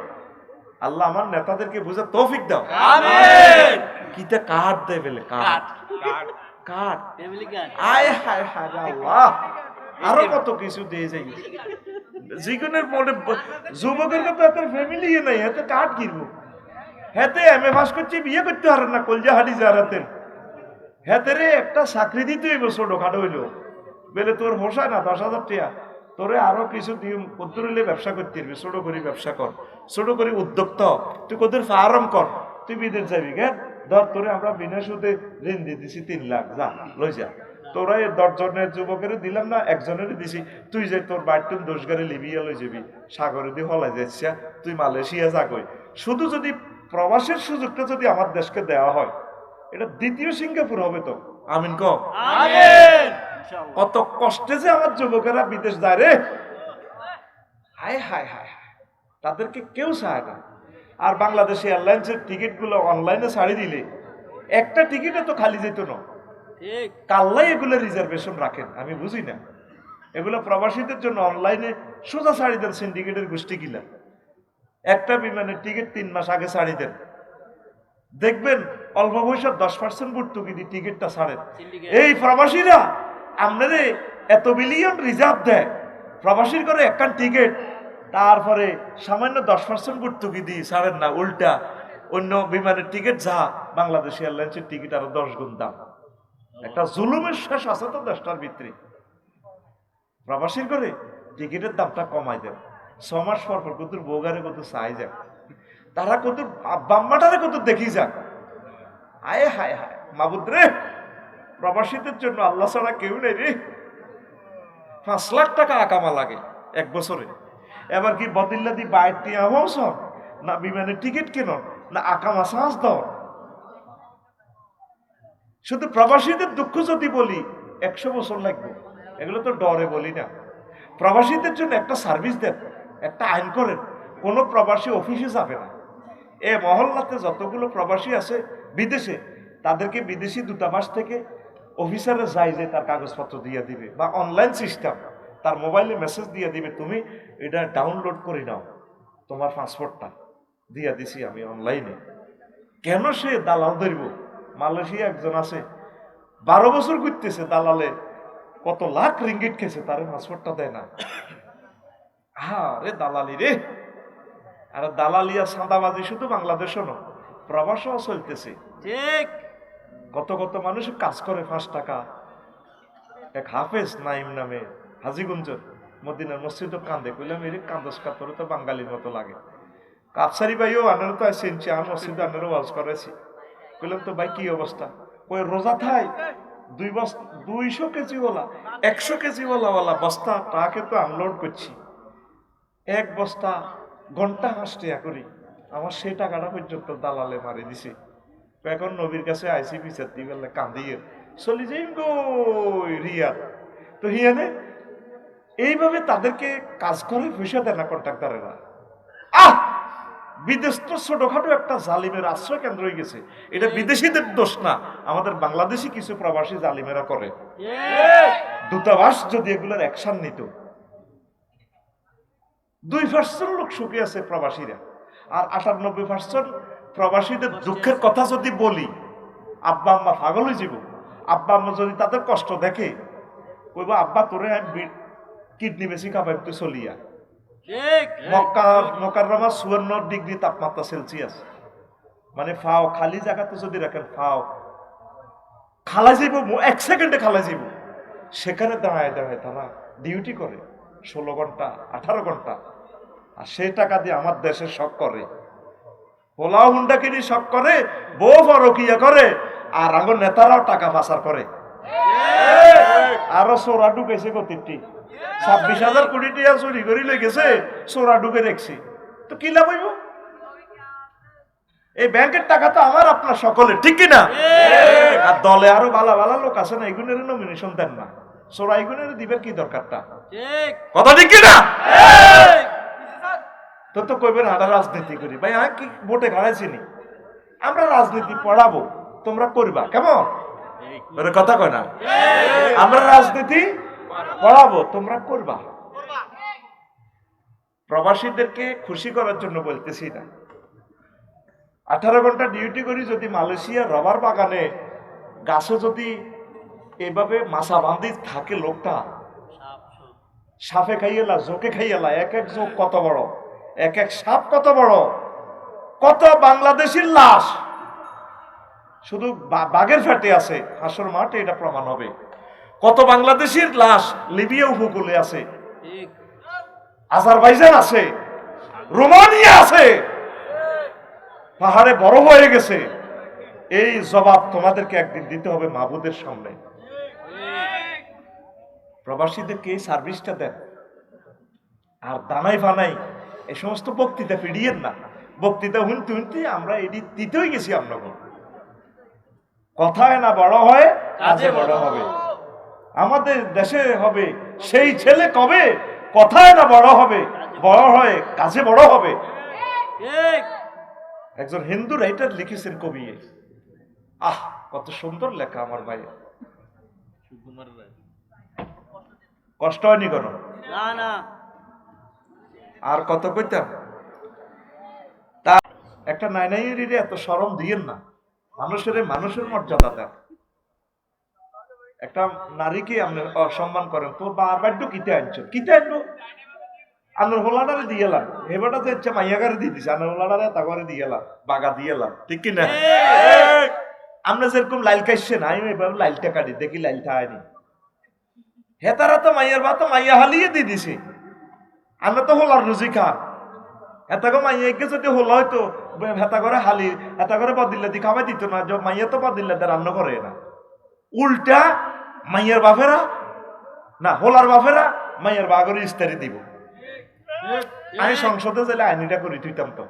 Speaker 1: আল্লাহ আমার নেতাদেরকে বুঝে তৌফিক দাও।
Speaker 2: আমিন।
Speaker 1: কিটা কাঠ দেয় বলে কাঠ
Speaker 2: কাট
Speaker 1: কাঠ
Speaker 2: ফ্যামিলি গান
Speaker 1: আয় হায় হায় আল্লাহ, আরো কত কিছু দিয়ে যাই। জীবনের মনে যুবকের তো এত ফ্যামিলি নাই, এতে কাঠ কিনবো। হেতে এমএ পাস করছে, বিয়ে করতে পারেন না, কলজা হাড়ি যারাতেন হেতে রে একটা চাকরি দিতে হইব ছোটখাটো হইলো বেলে তোর হোসায় না 10,000 টাকা তোরে আরো কিছু দিয়ে কদ্দুর হইলে ব্যবসা করতে পারবি। ছোট করে ব্যবসা কর, ছোট করে উদ্যোক্তা হ। তুই কদ্দুর ফার্ম কর, তুই বিদেশ যাবি কেন? ধর তোরে আমরা বিনা সুদে ঋণ দিয়ে দিছি 3 লাখ, যা লই যা। তোরা 10 জনের যুবকের দিলাম না, একজনের দিছি। তুই যে তোর বাড়িতে 10 গাড়ি লিবিয়া লই যাবি, সাগরে দিয়ে হলাই যাচ্ছা, তুই মালয়েশিয়া যা কই। শুধু যদি প্রবাসের সুযোগটা যদি আমার দেশকে দেওয়া হয়, এটা দ্বিতীয় সিঙ্গাপুর হবে তো। আমিন ক।
Speaker 2: আমিন ইনশাআল্লাহ।
Speaker 1: কত কষ্টে যে আমার যুবকেরা বিদেশ যায় রে, হায় হায় হায় হায়, তাদেরকে কেউ চায় না। আর বাংলাদেশে এয়ারলাইন্সের টিকিট গুলো অনলাইনে ছাড়ি দিলে একটা টিকিটে তো খালি যেত না।
Speaker 2: ঠিক
Speaker 1: কাল্লাই এগুলো রিজার্ভেশন রাখেন, আমি বুঝি না। এগুলো প্রবাসীদের জন্য অনলাইনে সোজা ছাড়ি দেন সিন্ডিকেটের গোষ্ঠী কিলা। একটা বিমানের টিকিট 3 মাস আগে ছাড়ি দেন, দেখবেন অল্প পয়সা 10% ভর্তুকি দিয়ে টিকিটটা ছাড়েন।
Speaker 2: Syndicate।
Speaker 1: এই প্রবাসীরা আপনারে এত বিলিয়ন রিজার্ভ দেয়, প্রবাসীর করে একখান টিকিট, তারপরে সামান্য 10% ভর্তুকি দিয়ে ছাড়েন না। উল্টা অন্য বিমানের টিকিট যা, বাংলাদেশ এয়ারলাইন্সের টিকিট আরো 10 গুণ দাম। একটা জুলুমের শেষ আছে তো দেশটার ভিতরে। প্রবাসীর করে টিকিটের দামটা কমাই দেন, 6 মাস পর পর কত বোগারে কত চাই যাক, তারা কত বাম্মাটারে কত দেখি যাক। হায় হায় হায় মাবুদ রে, প্রবাসীদের জন্য আল্লাহ ছাড়া কেউ নেই রে। 5 লাখ টাকা আকামা লাগে 1 বছরে। এবার কি বদিল্লা দি বাইর টিয়া হওস না, বিমানের টিকিট কেন না, আকামা সাহস দাও। শুধু প্রবাসীদের দুঃখ যদি বলি 100 বছর লাগবে, এগুলো তো ডরে বলি না। প্রবাসীদের জন্য একটা সার্ভিস দেন, একটা আইন করেন, কোনো প্রবাসী অফিসে যাবে না। এ মহল্লাতে যতগুলো প্রবাসী আছে বিদেশে, তাদেরকে বিদেশি দূতাবাস থেকে অফিসারে যাই যে তার কাগজপত্র দিয়ে দিবে, বা অনলাইন সিস্টেম, তার মোবাইলে মেসেজ দিয়ে দিবে, তুমি এটা ডাউনলোড করে নাও, তোমার পাসপোর্টটা দিয়ে দিছি আমি অনলাইনে। কেন সে দালাল ধরব? মালয়েশিয়া একজন আছে 12 বছর ঘুরতেছে, দালালে কত লাখ রিঙ্গিট খেয়েছে, তার পাসপোর্টটা দেয় না। রে দালালি রে। আর দালালিয়া সাদাবাজি শুধু বাংলাদেশও নয়, প্রবাসও চলতেছে।
Speaker 2: ঠিক
Speaker 1: কত কত মানুষ কাজ করে 5 টাকা। এক হাফেজ নাইম নামে হাজিগঞ্জের মদিনার মসজিদও কান্দে, কইলাম এর কান্দস কাতরে তো বাঙালির মতো লাগে। কাপসারি ভাইও আনারও তো আসেনছি, আমি মসজিদে আনারও ওয়াজ করেছি। কইলাম তো ভাই কি অবস্থা? কই রোজা থাই 200 কেজি ওলা 100 কেজি ওলা বস্তা টাকে তো আনলোড করছি, এক বস্তা ঘন্টা 5 টাকা করি, আমার সেই টাকাটা পর্যন্ত দালালে মারি দিছে। এখন নবীর কাছে আইসি বিচার দিবে কান্দিয়ে চলি যাই গো রিয়া। তো হিয়ানে এইভাবে তাদেরকে কাজ করে পয়সা দেয় না কন্ট্রাক্টরেরা। বিদেশ তো ছোটখাটো একটা জালিমের আশ্রয় কেন্দ্র হয়ে গেছে। এটা বিদেশিদের দোষ না, আমাদের বাংলাদেশি কিছু প্রবাসী জালিমেরা করে।
Speaker 2: ঠিক
Speaker 1: দূতাবাস যদি এগুলোর অ্যাকশন নিত, 2% লোক সুখী আছে প্রবাসীরা, আর 98% প্রবাসীদের দুঃখের কথা যদি বলি, আব্বা আম্মা পাগল হয়ে যাব। আব্বা আম্মা যদি তাদের কষ্ট দেখে, কইব আব্বা তোরে আমি কিডনি বেশি খাবাই তুই চলিয়া।
Speaker 2: ঠিক
Speaker 1: মক্কা মুকাররমা 54 ডিগ্রি তাপমাত্রা সেলসিয়াস, মানে ফাও খালি জায়গাতে যদি রাখেন ফাও খালা যাইব, 1 সেকেন্ডে খালা যাইব। সেখানে দাঁড়ায় দাঁড়ায় তারা ডিউটি করে 16 ঘন্টা 18 ঘন্টা, আর সেই টাকা দিয়ে আমার দেশের শখ করে, পোলাও হুন্ডা কিনি শখ করে, বউ পরকিয়া করে, আর আমার নেতারাও টাকা পাচার করে। আরো চোরা ঢুকেছে কতিটি 26,000 কোটি টাকা চুরি করে লেগেছে, চোরা ঢুকে দেখছি, তো কি লাভ হইব? এই ব্যাংকের টাকা তো আমার আপনার সকলের, ঠিক কিনা? আর দলে আরো ভালো ভালো লোক আছে না, এগুনের নমিনেশন দেন না, চোরা এগুনের দিবেন কি দরকারটা?
Speaker 2: ঠিক
Speaker 1: কথা ঠিক কিনা? তো কইবেন আমরা রাজনীতি করি, ভাই আমি কি ভোটে গাড়াইছি নি? আমরা রাজনীতি পড়াবো, তোমরা করবা, কেমন? ওরে কথা কয় না, আমরা রাজনীতি পড়াবো, তোমরা করবা। প্রবাসীদেরকে খুশি করার জন্য বলতেছি না। 18 ঘন্টা ডিউটি করি যদি মালয়েশিয়া রবার বাগানে গাছে যদি এভাবে মাছা বান্ধি থাকে লোকটা, সাপে খাইয়েলা, জোকে খাইয়েলা, এক এক জোক কত বড়, এক এক সাপ কত বড়, কত বাংলাদেশের লাশ শুধু বাঘের ফ্যাটে আছে, হাসর মাঠে এটা প্রমাণ হবে। কত বাংলাদেশের লাশ লিবিয়া উপকূলে আছে,
Speaker 2: ঠিক
Speaker 1: আজারবাইজান আছে, রোমানিয়া আছে, পাহাড়ে বরফ হয়ে গেছে। এই জবাব তোমাদেরকে একদিন দিতে হবে মাহবুদের সামনে। প্রবাসীদেরকে এই সার্ভিসটা দেন, আর দানাই ফানাই এই সমস্ত বক্তৃতা ফিরিয়েন না। বক্তৃতা শুনতে শুনতে আমরা এটি দিতেই গেছি, আমরা কথায় না বড় হয় কাজে বড় হবে। আমাদের দেশে হবে সেই ছেলে কবে কথায় না বড় হবে, বড় হয় কাজে বড় হবে।
Speaker 2: ঠিক
Speaker 1: একজন হিন্দু রাইটার লিখেছেন, কবি, আহ কত সুন্দর লেখা আমার ভাই,
Speaker 2: সুকুমার রায়।
Speaker 1: কষ্ট হয়নি কেন?
Speaker 2: না না
Speaker 1: আর কত কইতাম। তা একটা নাইনাইয়ের এত শরম দিয়েন না, মানুষের মর্যাদা দেন। একটা নারীকে আপনি অসম্মান করেন, তো বারবার কিতে আনছো, কিতে আনবো? আনোর হোলাডারে দিয়ে এলাম, হেবাটা তো ইচ্ছা মাইয়াগারে দিয়ে দিছে, আনোর হোলাডারে তা করে দিয়ে এলাম, বাগা দিয়ে এলাম, ঠিক কিনা? আমরা যেরকম লাইল কাটছেন, আমি এবার লাইলটা কাটি, দেখি লাইলটা আয়নি। হেতারা তো মাইয়ার বা তো মাইয়া হালিয়ে দিয়ে দিছে, আমরা তো হোলার রুজি খা। হেতাকে মাইয়াকে যদি হোলা হয়তো হেতা করে হালি, হেতা করে বদিল্লা দি খাওয়াই দিত না, মাইয়া তো বদিল্লা দিয়ে রান্না করে না। উল্টা মাইয়ার বাপেরা না, হোলার বাপেরা মাইয়ার বাগরে ইস্তারি দিব। আমি সংসদে যাইলে আইনিটা করি তুইতাম, তো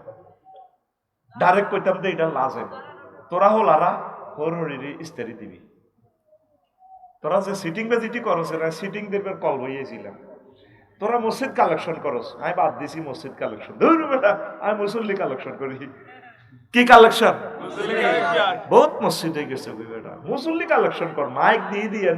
Speaker 1: ডাইরেক্ট কইতাম তো এটা লাজে, তোরা হোলারা হোর হরিরে ইস্তারি দিবি। তোরা যে সিটিং বেজিটি করছ না, সিটিং দেবের কল বইয়েছিলাম। তোরা মসজিদ কালেকশন করস, আমি বাদ দিছি মসজিদ কালেকশন, ধুর বেটা আমি মুসল্লি কালেকশন করি। কি কালেকশন? বহুত মসজিদ হয়ে গেছে বেটা, মুসল্লি কালেকশন কর, মাইক দিয়ে দিয়ে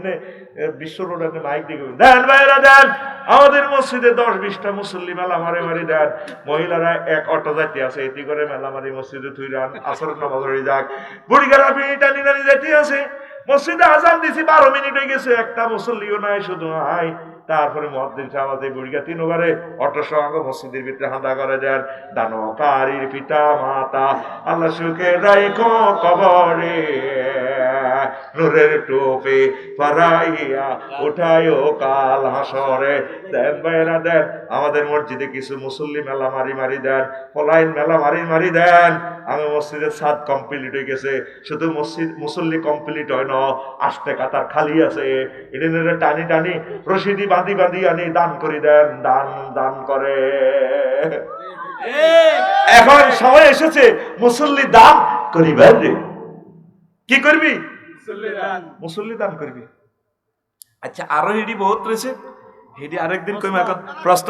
Speaker 1: বিশ্ব রোডে মাইক দিয়ে দেন ভাইরা দেন, আমাদের মসজিদে 10-20টা মুসল্লি মেলা মারি মারি দেন। মহিলারা এক অটো যাইতে আছে, এটি করে মেলা মারি মসজিদে থুই রান, আসর নামাজ হয়ে যাক। বুড়িগারা টানি টানি যাইতে আছে, মসজিদে আজান দিছি 12 মিনিট হয়ে গেছে, একটা মুসল্লিও নাই, শুধু আই। তারপরে মুয়াজ্জিন সাহেব আছে, বুড়িগা 3 ওভারে অটো সঙ্গ মসজিদের ভিতরে হাঁদা করে দেন। দানকারীর পিতা মাতা আল্লাহ সুখে রাইখো কবরে, নূরের টুপি পরাইয়া উঠায়ো কাল হাসরে। দেন ভাইরা দেন, আমাদের মসজিদে কিছু মুসল্লি মেলা মারি মারি দেন, পলাইন মেলা মারি মারি দেন। আমি মসজিদের ছাদ কমপ্লিট হয়ে গেছে, শুধু মুসল্লি কমপ্লিট হয় না, আষ্টে কাতার খালি আছে, এটা টানি টানি রশিদি বাঁধি বাঁধি আনি দান করি দেন, দান দান করে। এখন সময় এসেছে মুসল্লি দান করিবেন রে। কি করবি? মুসল্লি দান করবি। আচ্ছা, আরো হেডি বহুত রয়েছে, হেডি আরেকদিন কইম। এখন প্রশ্ন